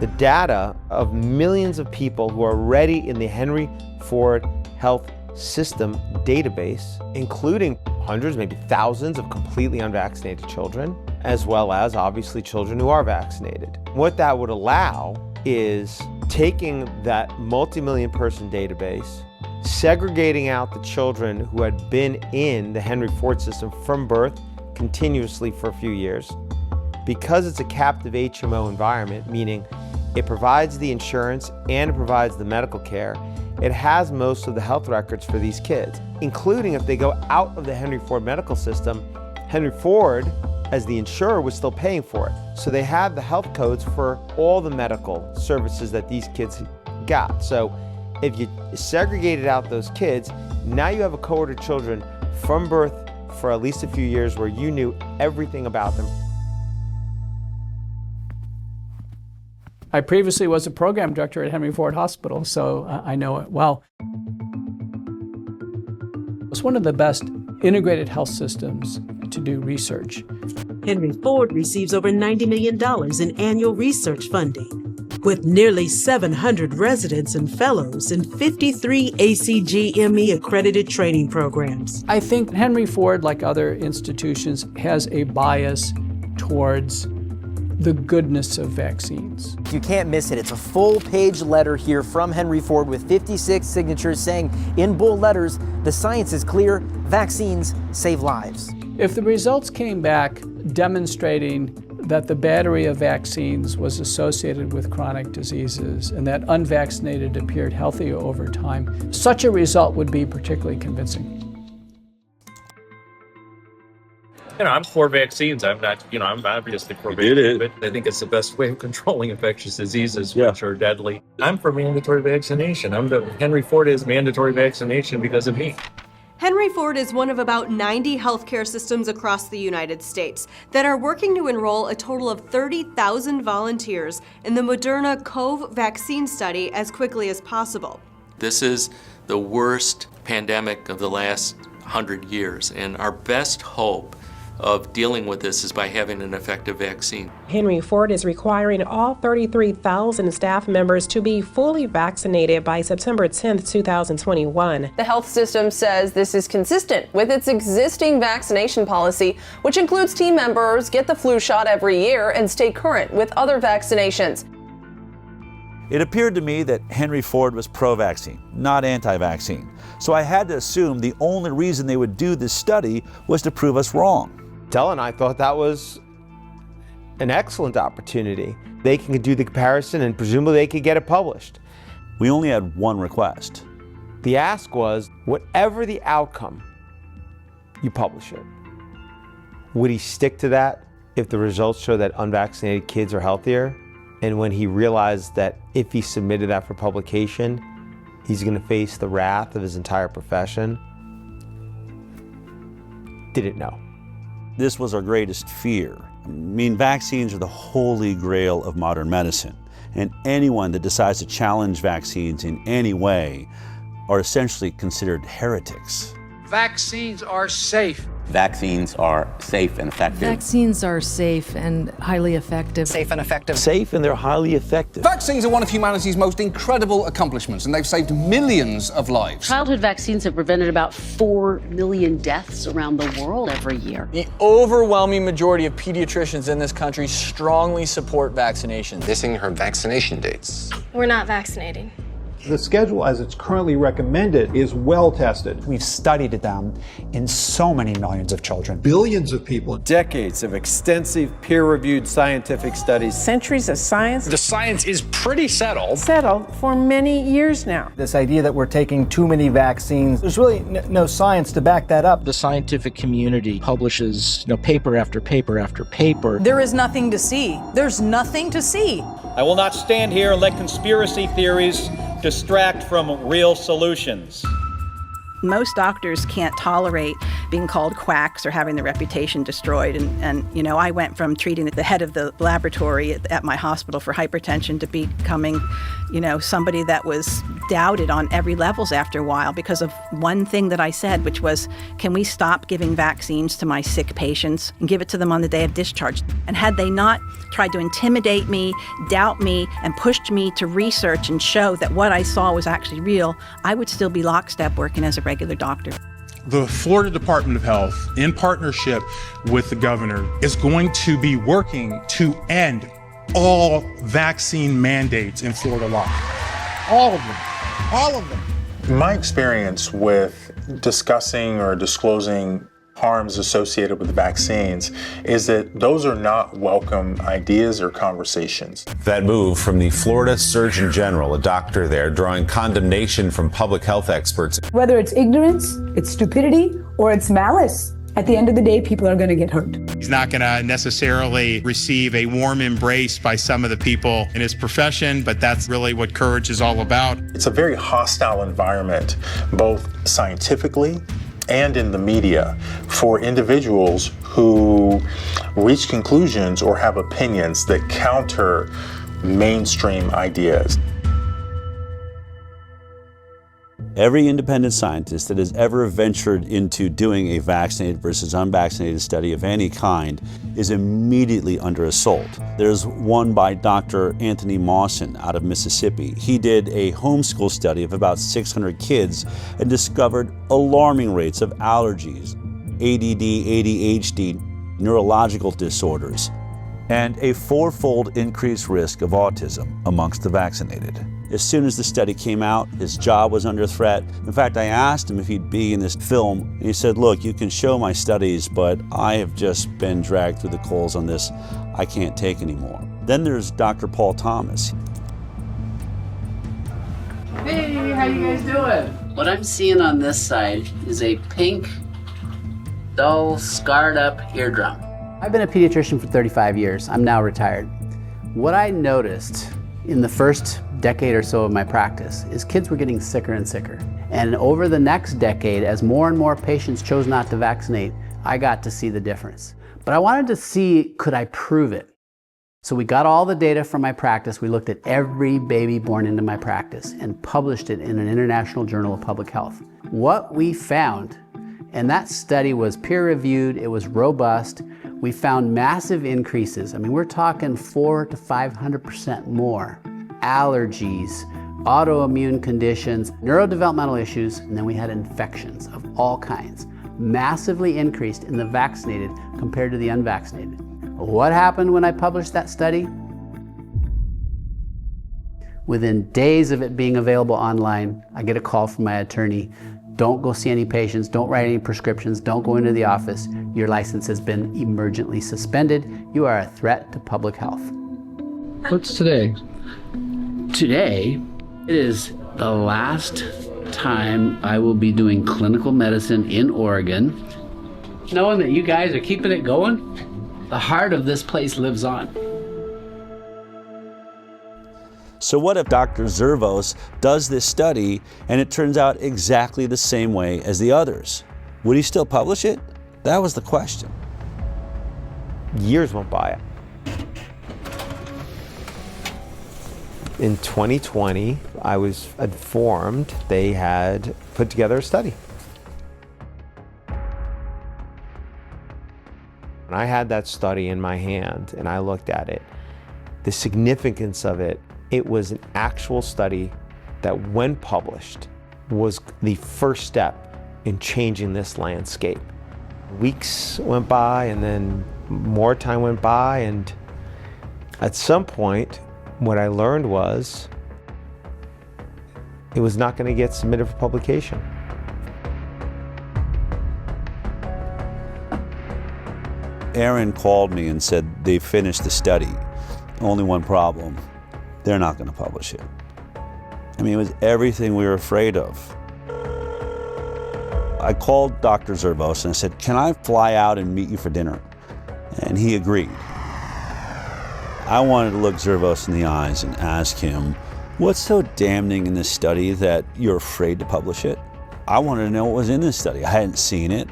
The data of millions of people who are already in the Henry Ford Health System database, including hundreds, maybe thousands of completely unvaccinated children, as well as obviously children who are vaccinated. What that would allow is taking that multi-million person database, segregating out the children who had been in the Henry Ford system from birth continuously for a few years. Because it's a captive HMO environment, meaning it provides the insurance and it provides the medical care, it has most of the health records for these kids, including if they go out of the Henry Ford medical system, Henry Ford, as the insurer, was still paying for it. So they have the health codes for all the medical services that these kids got. So if you segregated out those kids, now you have a cohort of children from birth for at least a few years where you knew everything about them. I previously was a program director at Henry Ford Hospital, so I know it well. It's one of the best integrated health systems to do research. Henry Ford receives over $90 million in annual research funding, with nearly 700 residents and fellows in 53 ACGME accredited training programs. I think Henry Ford, like other institutions, has a bias towards the goodness of vaccines. You can't miss it. It's a full-page letter here from Henry Ford with 56 signatures saying in bold letters, the science is clear, vaccines save lives. If the results came back demonstrating that the battery of vaccines was associated with chronic diseases and that unvaccinated appeared healthier over time, such a result would be particularly convincing. I'm for vaccines. I'm not, I'm obviously for vaccines, but I think it's the best way of controlling infectious diseases, which are deadly. I'm for mandatory vaccination. Henry Ford is mandatory vaccination because of me. Henry Ford is one of about 90 healthcare systems across the United States that are working to enroll a total of 30,000 volunteers in the Moderna COVE vaccine study as quickly as possible. This is the worst pandemic of the last 100 years, and our best hope of dealing with this is by having an effective vaccine. Henry Ford is requiring all 33,000 staff members to be fully vaccinated by September 10th, 2021. The health system says this is consistent with its existing vaccination policy, which includes team members get the flu shot every year and stay current with other vaccinations. It appeared to me that Henry Ford was pro-vaccine, not anti-vaccine. So I had to assume the only reason they would do this study was to prove us wrong. Dell and I thought that was an excellent opportunity. They can do the comparison and presumably they could get it published. We only had one request. The ask was, whatever the outcome, you publish it. Would he stick to that if the results show that unvaccinated kids are healthier? And when he realized that if he submitted that for publication, he's going to face the wrath of his entire profession, didn't know. This was our greatest fear. I mean, vaccines are the holy grail of modern medicine, and anyone that decides to challenge vaccines in any way are essentially considered heretics. Vaccines are safe. Vaccines are safe and effective. Vaccines are safe and highly effective. Safe and effective. Safe and they're highly effective. Vaccines are one of humanity's most incredible accomplishments, and they've saved millions of lives. Childhood vaccines have prevented about 4 million deaths around the world every year. The overwhelming majority of pediatricians in this country strongly support vaccinations. Missing her vaccination dates. We're not vaccinating. The schedule as it's currently recommended is well tested. We've studied them in so many millions of children. Billions of people. Decades of extensive peer-reviewed scientific studies. Centuries of science. The science is pretty settled. Settled for many years now. This idea that we're taking too many vaccines, there's really no science to back that up. The scientific community publishes paper after paper after paper. There is nothing to see. There's nothing to see. I will not stand here and let conspiracy theories distract from real solutions. Most doctors can't tolerate being called quacks or having their reputation destroyed. And I went from treating the head of the laboratory at my hospital for hypertension to becoming, somebody that was doubted on every levels after a while because of one thing that I said, which was, can we stop giving vaccines to my sick patients and give it to them on the day of discharge? And had they not tried to intimidate me, doubt me, and pushed me to research and show that what I saw was actually real, I would still be lockstep working as a regular doctor. The Florida Department of Health, in partnership with the governor, is going to be working to end all vaccine mandates in Florida law. All of them. All of them. My experience with discussing or disclosing harms associated with vaccines is that those are not welcome ideas or conversations. That move from the Florida Surgeon General, a doctor there, drawing condemnation from public health experts. Whether it's ignorance, it's stupidity, or it's malice, at the end of the day, people are going to get hurt. He's not going to necessarily receive a warm embrace by some of the people in his profession, but that's really what courage is all about. It's a very hostile environment, both scientifically and in the media, for individuals who reach conclusions or have opinions that counter mainstream ideas. Every independent scientist that has ever ventured into doing a vaccinated versus unvaccinated study of any kind is immediately under assault. There's one by Dr. Anthony Mawson out of Mississippi. He did a homeschool study of about 600 kids and discovered alarming rates of allergies, ADD, ADHD, neurological disorders, and a 4-fold increased risk of autism amongst the vaccinated. As soon as the study came out, his job was under threat. In fact, I asked him if he'd be in this film, and he said, look, you can show my studies, but I have just been dragged through the coals on this. I can't take anymore. Then there's Dr. Paul Thomas. Hey, how you guys doing? What I'm seeing on this side is a pink dull, scarred up eardrum. I've been a pediatrician for 35 years. I'm now retired. What I noticed in the first decade or so of my practice is kids were getting sicker and sicker. And over the next decade, as more and more patients chose not to vaccinate, I got to see the difference. But I wanted to see, could I prove it? So we got all the data from my practice. We looked at every baby born into my practice and published it in an international journal of public health. What we found, and that study was peer-reviewed, it was robust, we found massive increases. I mean, we're talking 400 to 500% more. Allergies, autoimmune conditions, neurodevelopmental issues, and then we had infections of all kinds. Massively increased in the vaccinated compared to the unvaccinated. What happened when I published that study? Within days of it being available online, I get a call from my attorney. Don't go see any patients, don't write any prescriptions, don't go into the office. Your license has been emergently suspended. You are a threat to public health. What's today? Today, it is the last time I will be doing clinical medicine in Oregon. Knowing that you guys are keeping it going, the heart of this place lives on. So what if Dr. Zervos does this study and it turns out exactly the same way as the others? Would he still publish it? That was the question. Years went by. In 2020, I was informed they had put together a study. When I had that study in my hand and I looked at it, the significance of it, it was an actual study that, when published, was the first step in changing this landscape. Weeks went by and then more time went by, and at some point, what I learned was it was not going to get submitted for publication. Aaron called me and said they finished the study. Only one problem, they're not going to publish it. I mean, it was everything we were afraid of. I called Dr. Zervos and I said, can I fly out and meet you for dinner? And he agreed. I wanted to look Zervos in the eyes and ask him, what's so damning in this study that you're afraid to publish it? I wanted to know what was in this study. I hadn't seen it.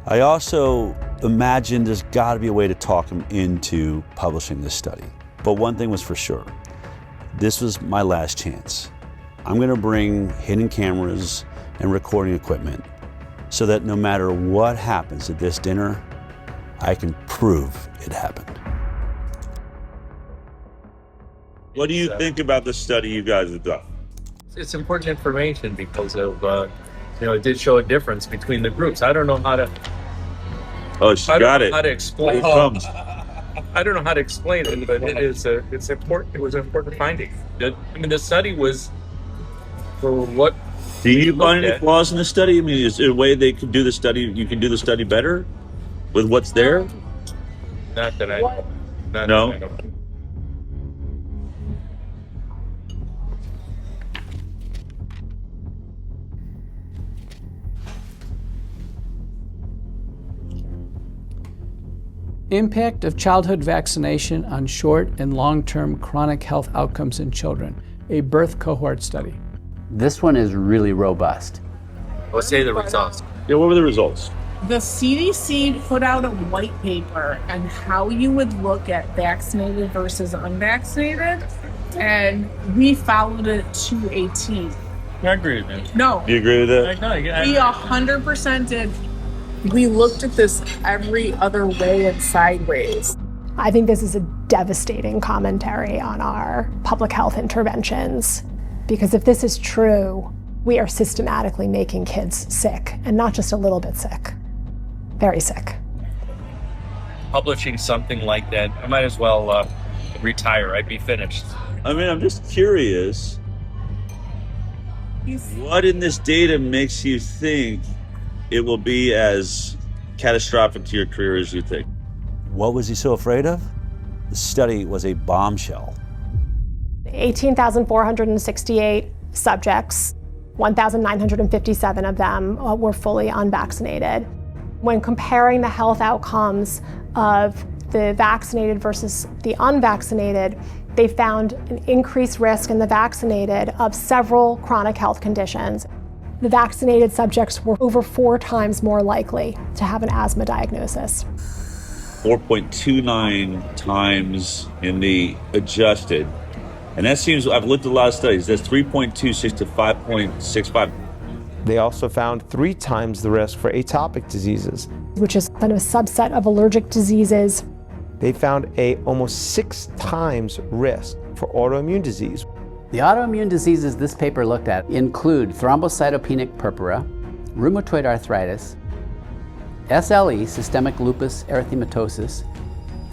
I also imagined there's got to be a way to talk him into publishing this study. But one thing was for sure, this was my last chance. I'm going to bring hidden cameras and recording equipment so that no matter what happens at this dinner, I can prove it happened. What do you think about the study you guys have done? It's important information because of, it did show a difference between the groups. I don't know how to. Oh, she got it. How to explain? Here it comes. I don't know how to explain it, but it's important. It was an important finding. The study was for what. Do you find any flaws in the study? I mean, is there a way they could do the study? You can do the study better with what's there? Not that I know. No. That I know. Impact of childhood vaccination on short and long-term chronic health outcomes in children, a birth cohort study. This one is really robust. Let's say the results. Yeah, what were the results? The CDC put out a white paper on how you would look at vaccinated versus unvaccinated, and we followed it to a T. I agree with that. No. Do you agree with that? We 100% did. We looked at this every other way and sideways. I think this is a devastating commentary on our public health interventions, because if this is true, we are systematically making kids sick, and not just a little bit sick, very sick. Publishing something like that, I might as well retire. I'd be finished. I mean, I'm just curious, what in this data makes you think it will be as catastrophic to your career as you think? What was he so afraid of? The study was a bombshell. 18,468 subjects, 1,957 of them were fully unvaccinated. When comparing the health outcomes of the vaccinated versus the unvaccinated, they found an increased risk in the vaccinated of several chronic health conditions. The vaccinated subjects were over 4 times more likely to have an asthma diagnosis. 4.29 times in the adjusted. And that seems, I've looked at a lot of studies, that's 3.26 to 5.65. They also found 3 times the risk for atopic diseases, which is kind of a subset of allergic diseases. They found a almost 6 times risk for autoimmune disease. The autoimmune diseases this paper looked at include thrombocytopenic purpura, rheumatoid arthritis, SLE, systemic lupus erythematosus,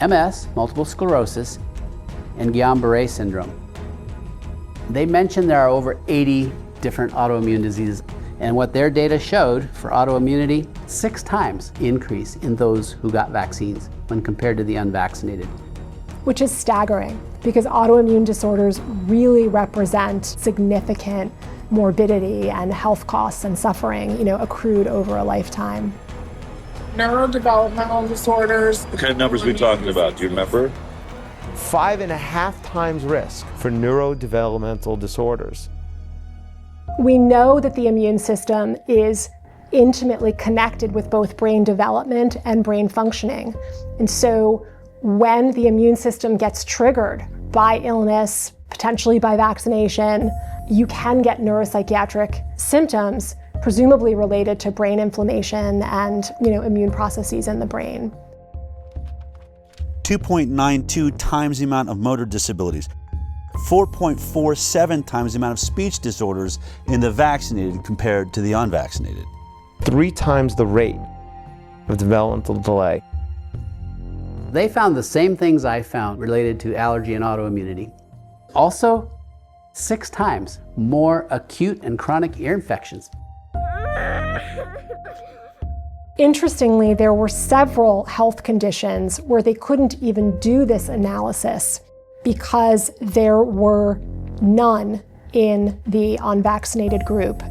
MS, multiple sclerosis, and Guillain-Barré syndrome. They mentioned there are over 80 different autoimmune diseases, and what their data showed for autoimmunity, 6 times increase in those who got vaccines when compared to the unvaccinated. Which is staggering, because autoimmune disorders really represent significant morbidity and health costs and suffering, accrued over a lifetime. Neurodevelopmental disorders. What kind of numbers are we talking about? Do you remember? 5.5 times risk for neurodevelopmental disorders. We know that the immune system is intimately connected with both brain development and brain functioning. And so when the immune system gets triggered by illness, potentially by vaccination, you can get neuropsychiatric symptoms, presumably related to brain inflammation and immune processes in the brain. 2.92 times the amount of motor disabilities, 4.47 times the amount of speech disorders in the vaccinated compared to the unvaccinated. 3 times the rate of developmental delay. They found the same things I found related to allergy and autoimmunity. Also, 6 times more acute and chronic ear infections. Interestingly, there were several health conditions where they couldn't even do this analysis because there were none in the unvaccinated group.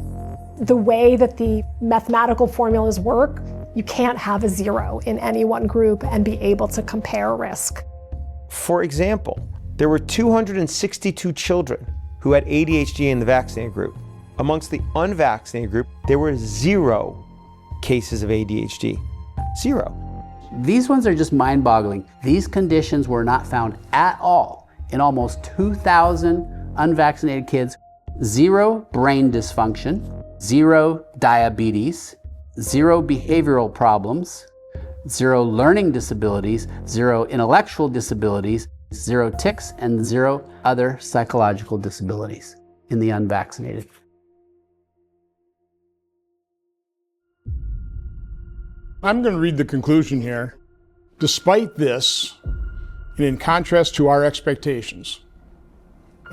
The way that the mathematical formulas work, you can't have a 0 in any one group and be able to compare risk. For example, there were 262 children who had ADHD in the vaccinated group. Amongst the unvaccinated group, there were 0 cases of ADHD. 0. These ones are just mind-boggling. These conditions were not found at all in almost 2,000 unvaccinated kids. 0 brain dysfunction, 0 diabetes, 0 behavioral problems, 0 learning disabilities, 0 intellectual disabilities, 0 tics, and 0 other psychological disabilities in the unvaccinated. I'm going to read the conclusion here. Despite this, and in contrast to our expectations,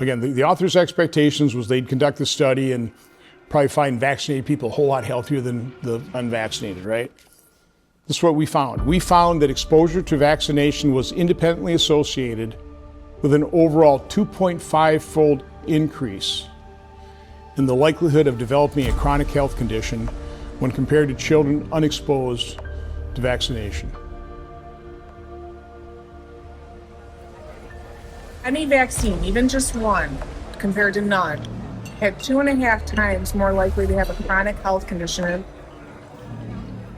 again, the author's expectations was they'd conduct the study and probably find vaccinated people a whole lot healthier than the unvaccinated, right? This is what we found. We found that exposure to vaccination was independently associated with an overall 2.5-fold increase in the likelihood of developing a chronic health condition when compared to children unexposed to vaccination. Any vaccine, even just one, compared to none, had 2.5 times more likely to have a chronic health condition.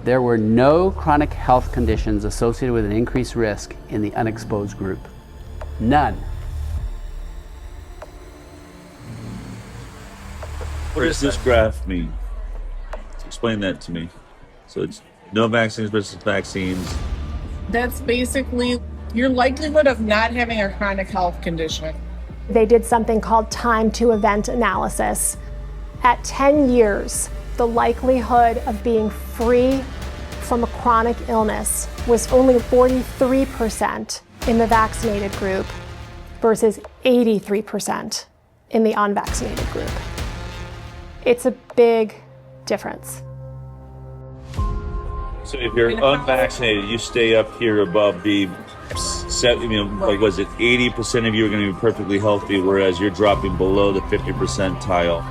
There were no chronic health conditions associated with an increased risk in the unexposed group. None. What does this graph mean? Explain that to me. So it's no vaccines versus vaccines. That's basically your likelihood of not having a chronic health condition. They did something called time to event analysis. At 10 years, the likelihood of being free from a chronic illness was only 43% in the vaccinated group versus 83% in the unvaccinated group. It's a big difference. So if you're unvaccinated, you stay up here above the, like was it 80% of you are going to be perfectly healthy, whereas you're dropping below the 50 percentile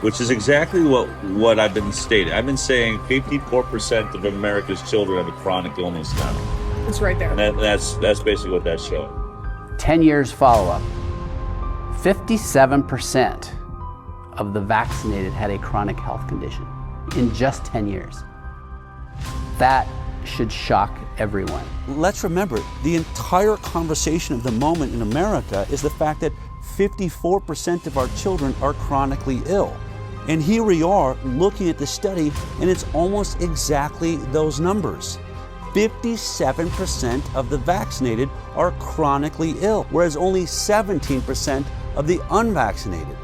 which is exactly what I've been stating. I've been saying 54% of America's children have a chronic illness now. It's right there. And that's basically what that's showing. 10 years follow-up, 57% of the vaccinated had a chronic health condition in just 10 years. That should shock everyone. Let's remember, the entire conversation of the moment in America is the fact that 54% of our children are chronically ill. And here we are looking at the study, and it's almost exactly those numbers. 57% of the vaccinated are chronically ill, whereas only 17% of the unvaccinated.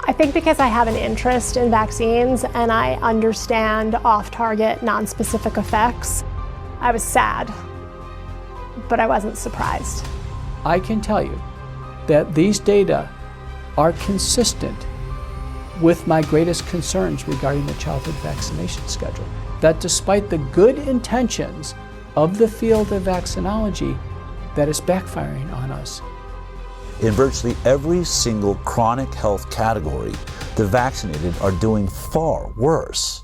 I think because I have an interest in vaccines and I understand off-target, non-specific effects, I was sad, but I wasn't surprised. I can tell you that these data are consistent with my greatest concerns regarding the childhood vaccination schedule. That despite the good intentions of the field of vaccinology, that is backfiring on us. In virtually every single chronic health category, the vaccinated are doing far worse.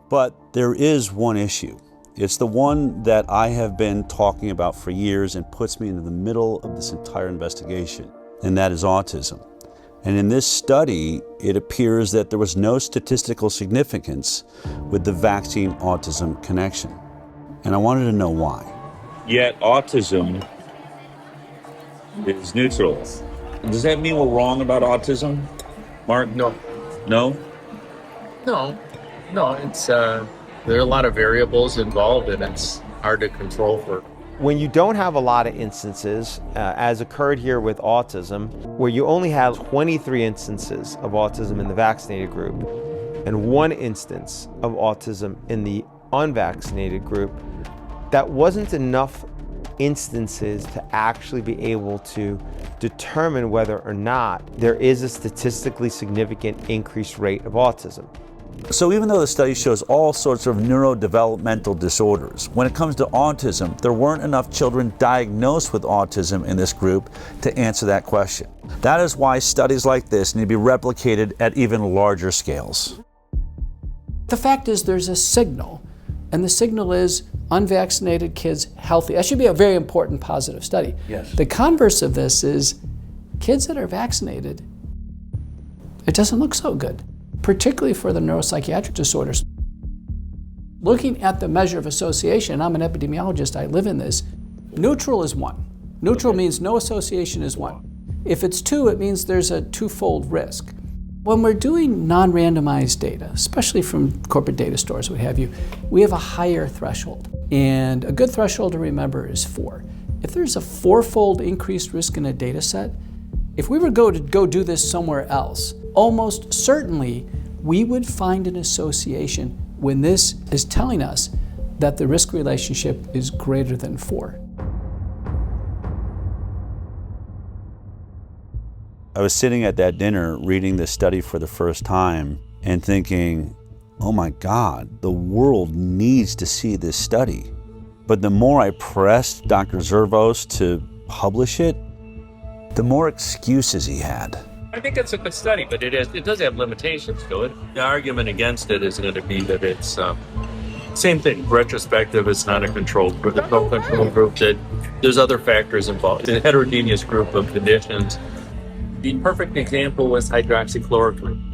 But there is one issue. It's the one that I have been talking about for years and puts me into the middle of this entire investigation, and that is autism. And in this study, it appears that there was no statistical significance with the vaccine-autism connection. And I wanted to know why. Yet autism is neutral. Does that mean we're wrong about autism, Mark? No. No? No, it's there are a lot of variables involved, and it's hard to control for. When you don't have a lot of instances, as occurred here with autism, where you only have 23 instances of autism in the vaccinated group and 1 instance of autism in the unvaccinated group, that wasn't enough instances to actually be able to determine whether or not there is a statistically significant increased rate of autism. So even though the study shows all sorts of neurodevelopmental disorders, when it comes to autism, there weren't enough children diagnosed with autism in this group to answer that question. That is why studies like this need to be replicated at even larger scales. The fact is there's a signal, and the signal is unvaccinated kids healthy. That should be a very important positive study. Yes. The converse of this is kids that are vaccinated, it doesn't look so good, particularly for the neuropsychiatric disorders. Looking at the measure of association, I'm an epidemiologist, I live in this, neutral is 1. Neutral means no association is 1. If it's 2, it means there's a twofold risk. When we're doing non-randomized data, especially from corporate data stores, what have you, we have a higher threshold. And a good threshold to remember is 4. If there's a 4-fold increased risk in a data set, if we were to go do this somewhere else, almost certainly we would find an association when this is telling us that the risk relationship is greater than 4. I was sitting at that dinner reading this study for the first time and thinking, oh my God, the world needs to see this study. But the more I pressed Dr. Zervos to publish it, the more excuses he had. I think it's a good study, but it does have limitations to it. The argument against it is going to be that it's same thing. Retrospective, it's not a controlled group. There's no control group. That there's other factors involved. It's a heterogeneous group of conditions. The perfect example was hydroxychloroquine.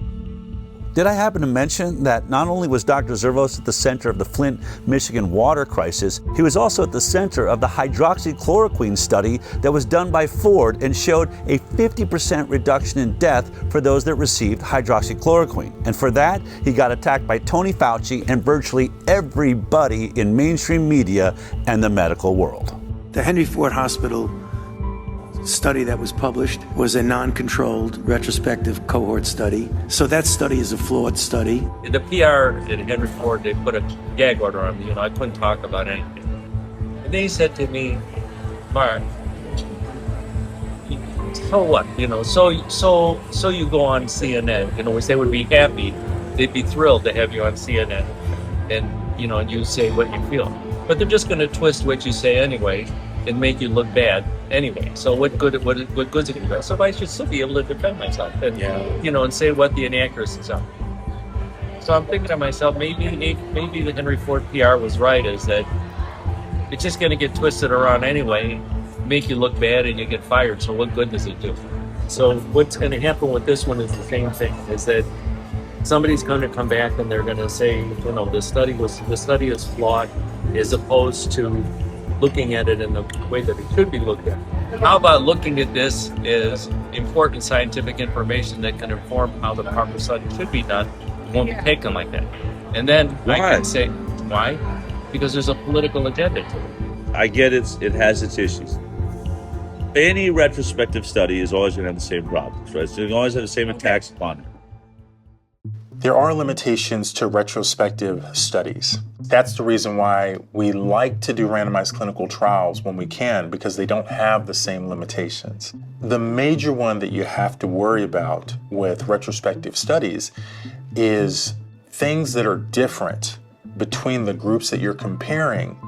Did I happen to mention that not only was Dr. Zervos at the center of the Flint, Michigan water crisis, he was also at the center of the hydroxychloroquine study that was done by Ford and showed a 50% reduction in death for those that received hydroxychloroquine. And for that, he got attacked by Tony Fauci and virtually everybody in mainstream media and the medical world. The Henry Ford Hospital study that was published was a non-controlled retrospective cohort study. So that study is a flawed study. The PR at Henry Ford, they put a gag order on me. I couldn't talk about anything. And they said to me, Mark, so what? So you go on CNN. Which they would be happy. They'd be thrilled to have you on CNN. And, you say what you feel. But they're just going to twist what you say anyway. and make you look bad anyway. So what good's it going to do? So I should still be able to defend myself and and say what the inaccuracies are. So I'm thinking to myself, maybe the Henry Ford PR was right, is that it's just going to get twisted around anyway, make you look bad, and you get fired. So what good does it do? So what's going to happen with this one is the same thing, is that somebody's going to come back and they're going to say, the study is flawed, as opposed to looking at it in the way that it should be looked at. How about looking at this as important scientific information that can inform how the proper study should be done? It won't be taken like that. And then I can say, why? Because there's a political agenda to it. I get it has its issues. Any retrospective study is always going to have the same problems, right? So you always have the same attacks upon it. There are limitations to retrospective studies. That's the reason why we like to do randomized clinical trials when we can, because they don't have the same limitations. The major one that you have to worry about with retrospective studies is things that are different between the groups that you're comparing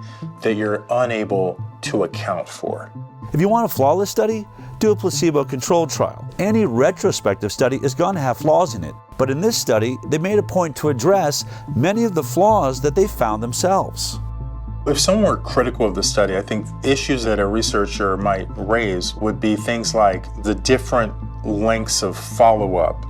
that you're unable to account for. If you want a flawless study, do a placebo-controlled trial. Any retrospective study is going to have flaws in it. But in this study, they made a point to address many of the flaws that they found themselves. If someone were critical of the study, I think issues that a researcher might raise would be things like the different lengths of follow-up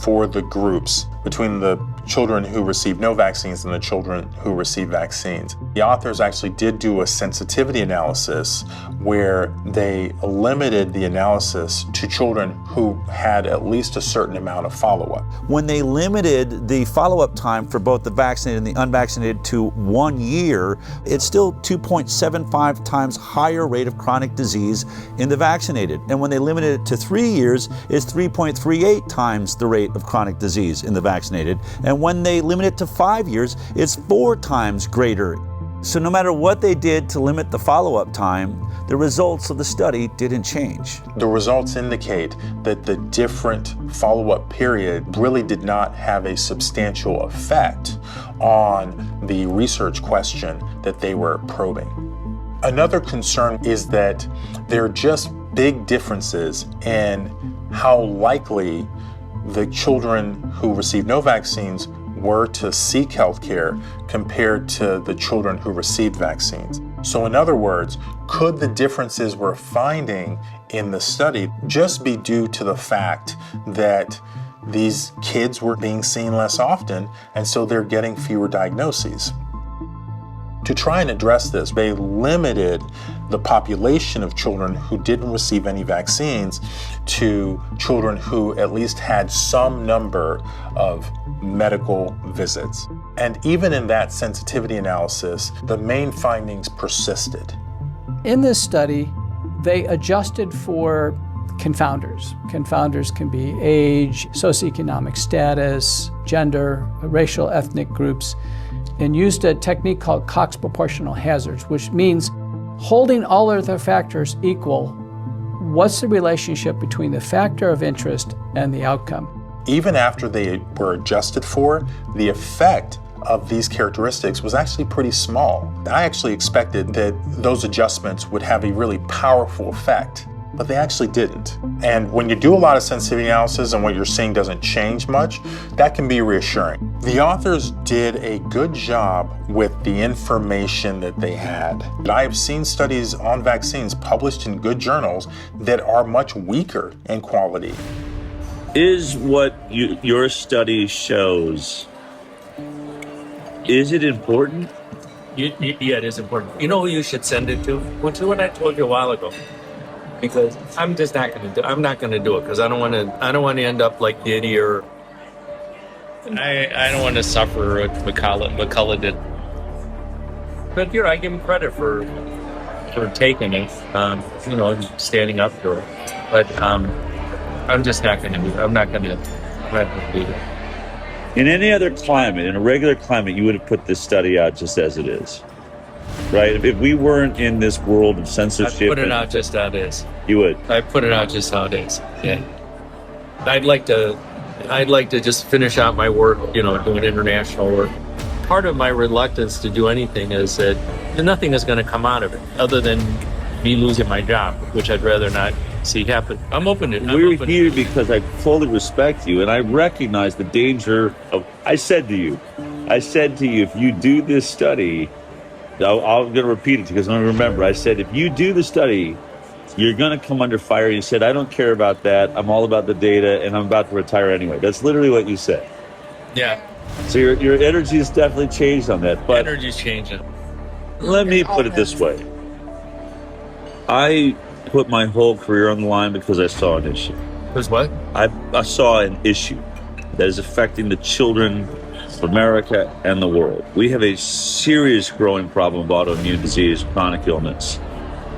for the groups between the children who received no vaccines and the children who received vaccines. The authors actually did do a sensitivity analysis where they limited the analysis to children who had at least a certain amount of follow-up. When they limited the follow-up time for both the vaccinated and the unvaccinated to 1 year, it's still 2.75 times higher rate of chronic disease in the vaccinated. And when they limited it to 3 years, it's 3.38 times the rate of chronic disease in the vaccinated. And when they limit it to 5 years, it's 4 times greater. So no matter what they did to limit the follow-up time, the results of the study didn't change. The results indicate that the different follow-up period really did not have a substantial effect on the research question that they were probing. Another concern is that there are just big differences in how likely the children who received no vaccines were to seek health care compared to the children who received vaccines. So in other words, could the differences we're finding in the study just be due to the fact that these kids were being seen less often, and so they're getting fewer diagnoses? To try and address this, they limited the population of children who didn't receive any vaccines to children who at least had some number of medical visits. And even in that sensitivity analysis, the main findings persisted. In this study, they adjusted for confounders. Confounders can be age, socioeconomic status, gender, racial, ethnic groups, and used a technique called Cox proportional hazards, which means holding all other factors equal, what's the relationship between the factor of interest and the outcome? Even after they were adjusted for, the effect of these characteristics was actually pretty small. I actually expected that those adjustments would have a really powerful effect, but they actually didn't. And when you do a lot of sensitivity analysis and what you're seeing doesn't change much, that can be reassuring. The authors did a good job with the information that they had. I have seen studies on vaccines published in good journals that are much weaker in quality. Is what your study shows, is it important? Yeah, it is important. You know who you should send it to? What I told you a while ago. Because I'm just not going to do. I'm not going to do it because I don't want to end up like Diddy or I don't want to suffer what McCullough did. But I give him credit for taking it. Standing up for it. But I'm just not going to do it. I'm not going to do it. In any other climate, in a regular climate, you would have put this study out just as it is. Right? If we weren't in this world of censorship... I'd put it out just how it is. You would? I'd put it out just how it is, yeah. I'd like to just finish out my work, doing international work. Part of my reluctance to do anything is that nothing is going to come out of it other than me losing my job, which I'd rather not see happen. I'm open to it. We're here because I fully respect you and I recognize the danger of, I said to you, if you do this study, I'm going to repeat it because I don't remember. I said, if you do the study, you're going to come under fire. You said, I don't care about that. I'm all about the data and I'm about to retire anyway. That's literally what you said. Yeah. So your energy has definitely changed on that. But energy's changing. let me put it this way. I put my whole career on the line because I saw an issue. Because what? I saw an issue that is affecting the children of America and the world. We have a serious growing problem of autoimmune disease, chronic illness.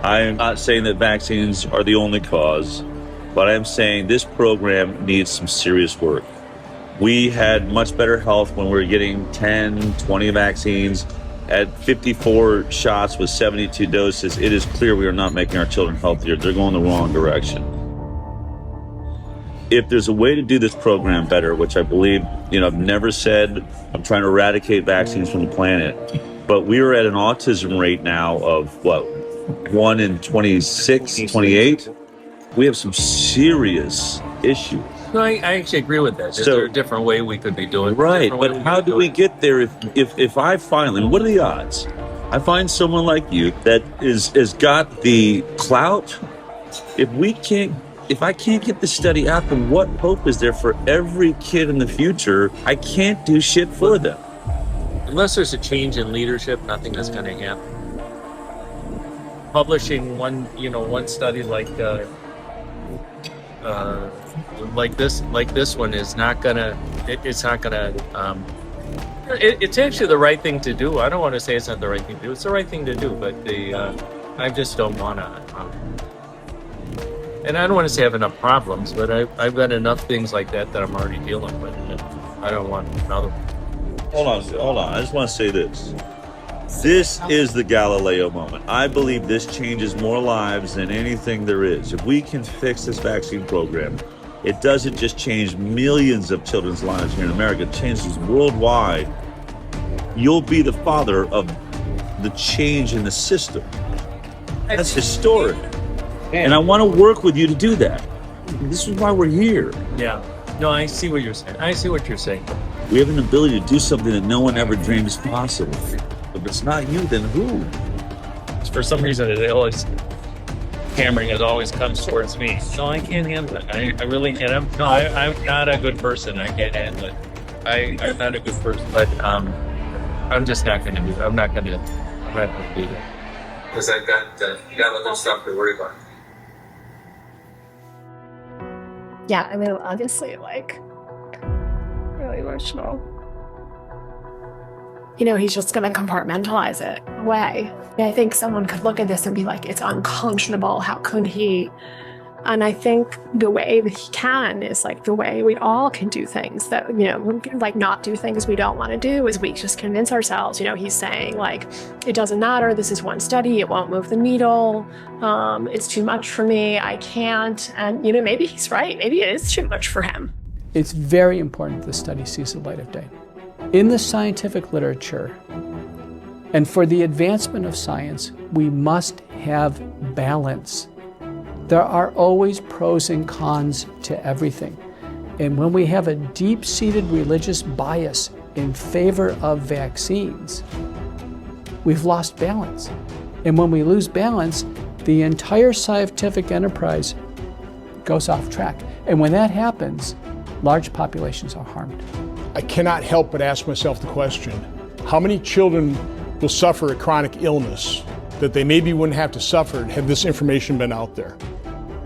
I am not saying that vaccines are the only cause, but I am saying this program needs some serious work. We had much better health when we were getting 10, 20 vaccines. At 54 shots with 72 doses, it is clear we are not making our children healthier. They're going the wrong direction. If there's a way to do this program better, which I believe, I've never said I'm trying to eradicate vaccines from the planet, but we are at an autism rate now of 1 in 26, 28. We have some serious issues. No, I actually agree with that. Is there a different way we could be doing it? Right, but how do we get there if I finally, and what are the odds? I find someone like you that has got the clout. If I can't get the study out, then what hope is there for every kid in the future? I can't do shit for them. Unless there's a change in leadership, nothing is going to happen. Publishing one study like this one is not gonna. It's not gonna. It's actually the right thing to do. I don't want to say it's not the right thing to do. It's the right thing to do, but I just don't want to. And I don't want to say I have enough problems, but I've got enough things like that I'm already dealing with. And I don't want another one. Hold on. I just want to say this. This is the Galileo moment. I believe this changes more lives than anything there is. If we can fix this vaccine program, it doesn't just change millions of children's lives here in America, it changes worldwide. You'll be the father of the change in the system. That's historic. And I want to work with you to do that. This is why we're here. Yeah. No, I see what you're saying. We have an ability to do something that no one ever dreamed is possible. If it's not you, then who? For some reason, it always comes towards me. No, I can't handle it. I really can't. I'm not a good person. I can't handle it. I'm not a good person, but I'm just not going to do it. I'm not going to do that. Because I've got other stuff to worry about. Yeah, I mean, obviously, really emotional. He's just going to compartmentalize it away. I think someone could look at this and be like, it's unconscionable. How could he? And I think the way that he can is the way we all can do things that, not do things we don't want to do is we just convince ourselves, he's saying it doesn't matter. This is one study. It won't move the needle. It's too much for me. I can't. And, maybe he's right. Maybe it is too much for him. It's very important the study sees the light of day. In the scientific literature, and for the advancement of science, we must have balance. There are always pros and cons to everything. And when we have a deep-seated religious bias in favor of vaccines, we've lost balance. And when we lose balance, the entire scientific enterprise goes off track. And when that happens, large populations are harmed. I cannot help but ask myself the question, how many children will suffer a chronic illness that they maybe wouldn't have to suffer had this information been out there?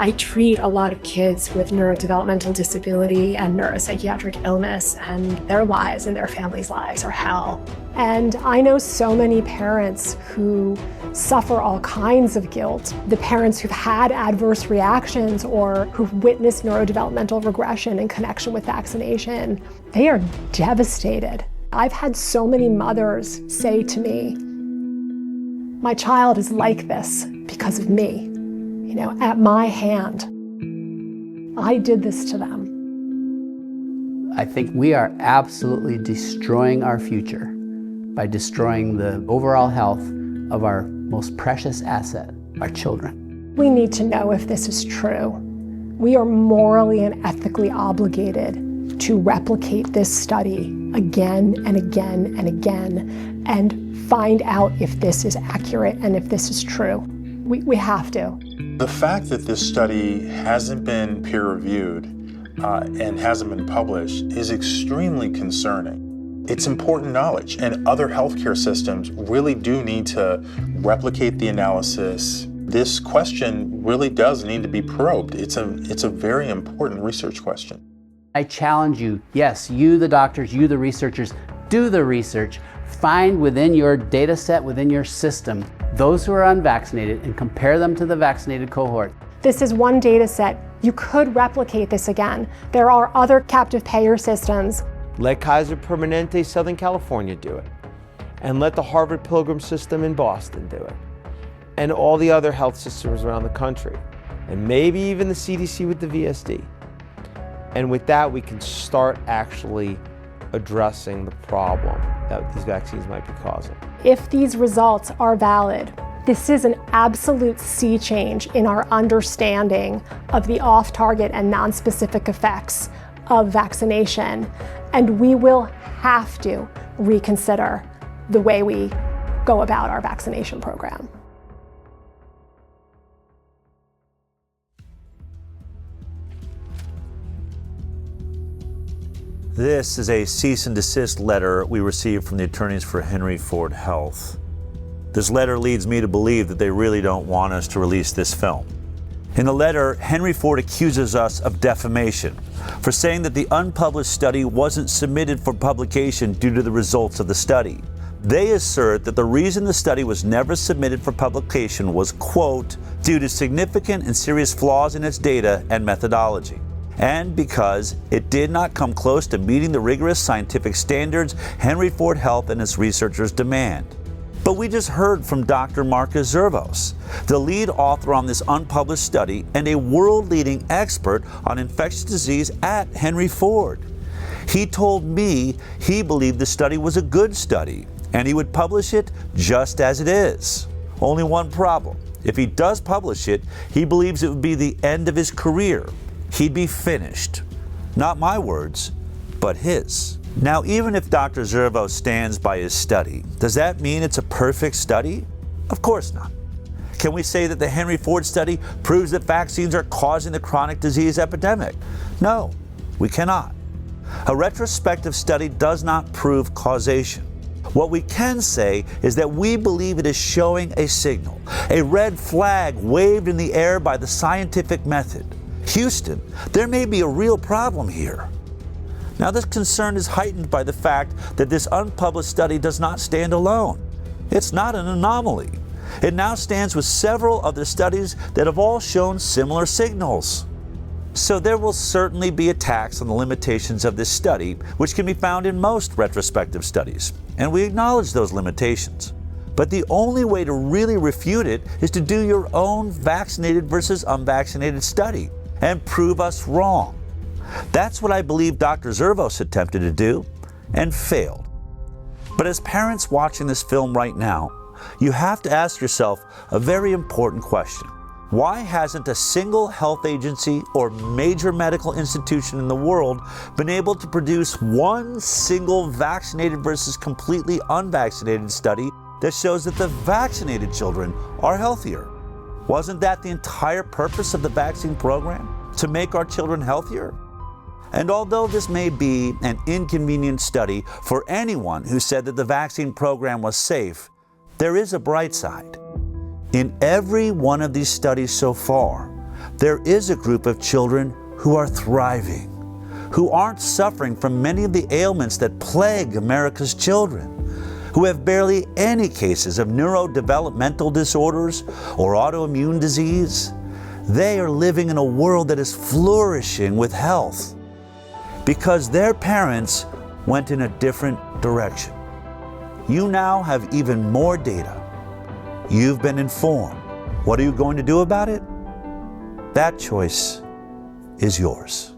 I treat a lot of kids with neurodevelopmental disability and neuropsychiatric illness, and their lives and their families' lives are hell. And I know so many parents who suffer all kinds of guilt. The parents who've had adverse reactions or who've witnessed neurodevelopmental regression in connection with vaccination, they are devastated. I've had so many mothers say to me, my child is like this because of me. At my hand, I did this to them. I think we are absolutely destroying our future by destroying the overall health of our most precious asset, our children. We need to know if this is true. We are morally and ethically obligated to replicate this study again and again and again and find out if this is accurate and if this is true. We have to. The fact that this study hasn't been peer-reviewed and hasn't been published is extremely concerning. It's important knowledge, and other healthcare systems really do need to replicate the analysis. This question really does need to be probed. It's a very important research question. I challenge you, yes, you the doctors, you the researchers, do the research. Find within your data set, within your system, those who are unvaccinated and compare them to the vaccinated cohort. This is one data set. You could replicate this again. There are other captive payer systems. Let Kaiser Permanente Southern California do it. And let the Harvard Pilgrim system in Boston do it. And all the other health systems around the country. And maybe even the CDC with the VSD. And with that, we can start actually addressing the problem that these vaccines might be causing. If these results are valid, this is an absolute sea change in our understanding of the off-target and non-specific effects of vaccination. And we will have to reconsider the way we go about our vaccination program. This is a cease and desist letter we received from the attorneys for Henry Ford Health. This letter leads me to believe that they really don't want us to release this film. In the letter, Henry Ford accuses us of defamation for saying that the unpublished study wasn't submitted for publication due to the results of the study. They assert that the reason the study was never submitted for publication was, quote, due to significant and serious flaws in its data and methodology, and because it did not come close to meeting the rigorous scientific standards Henry Ford Health and its researchers demand. But we just heard from Dr. Marcus Zervos, the lead author on this unpublished study and a world-leading expert on infectious disease at Henry Ford. He told me he believed the study was a good study and he would publish it just as it is. Only one problem. If he does publish it, he believes it would be the end of his career. He'd be finished. Not my words, but his. Now, even if Dr. Zervos stands by his study, does that mean it's a perfect study? Of course not. Can we say that the Henry Ford study proves that vaccines are causing the chronic disease epidemic? No, we cannot. A retrospective study does not prove causation. What we can say is that we believe it is showing a signal, a red flag waved in the air by the scientific method. Houston, there may be a real problem here. Now, this concern is heightened by the fact that this unpublished study does not stand alone. It's not an anomaly. It now stands with several other studies that have all shown similar signals. So there will certainly be attacks on the limitations of this study, which can be found in most retrospective studies, and we acknowledge those limitations. But the only way to really refute it is to do your own vaccinated versus unvaccinated study and prove us wrong. That's what I believe Dr. Zervos attempted to do and failed. But as parents watching this film right now, you have to ask yourself a very important question. Why hasn't a single health agency or major medical institution in the world been able to produce one single vaccinated versus completely unvaccinated study that shows that the vaccinated children are healthier? Wasn't that the entire purpose of the vaccine program? To make our children healthier? And although this may be an inconvenient study for anyone who said that the vaccine program was safe, there is a bright side. In every one of these studies so far, there is a group of children who are thriving, who aren't suffering from many of the ailments that plague America's children, who have barely any cases of neurodevelopmental disorders or autoimmune disease. They are living in a world that is flourishing with health because their parents went in a different direction. You now have even more data. You've been informed. What are you going to do about it? That choice is yours.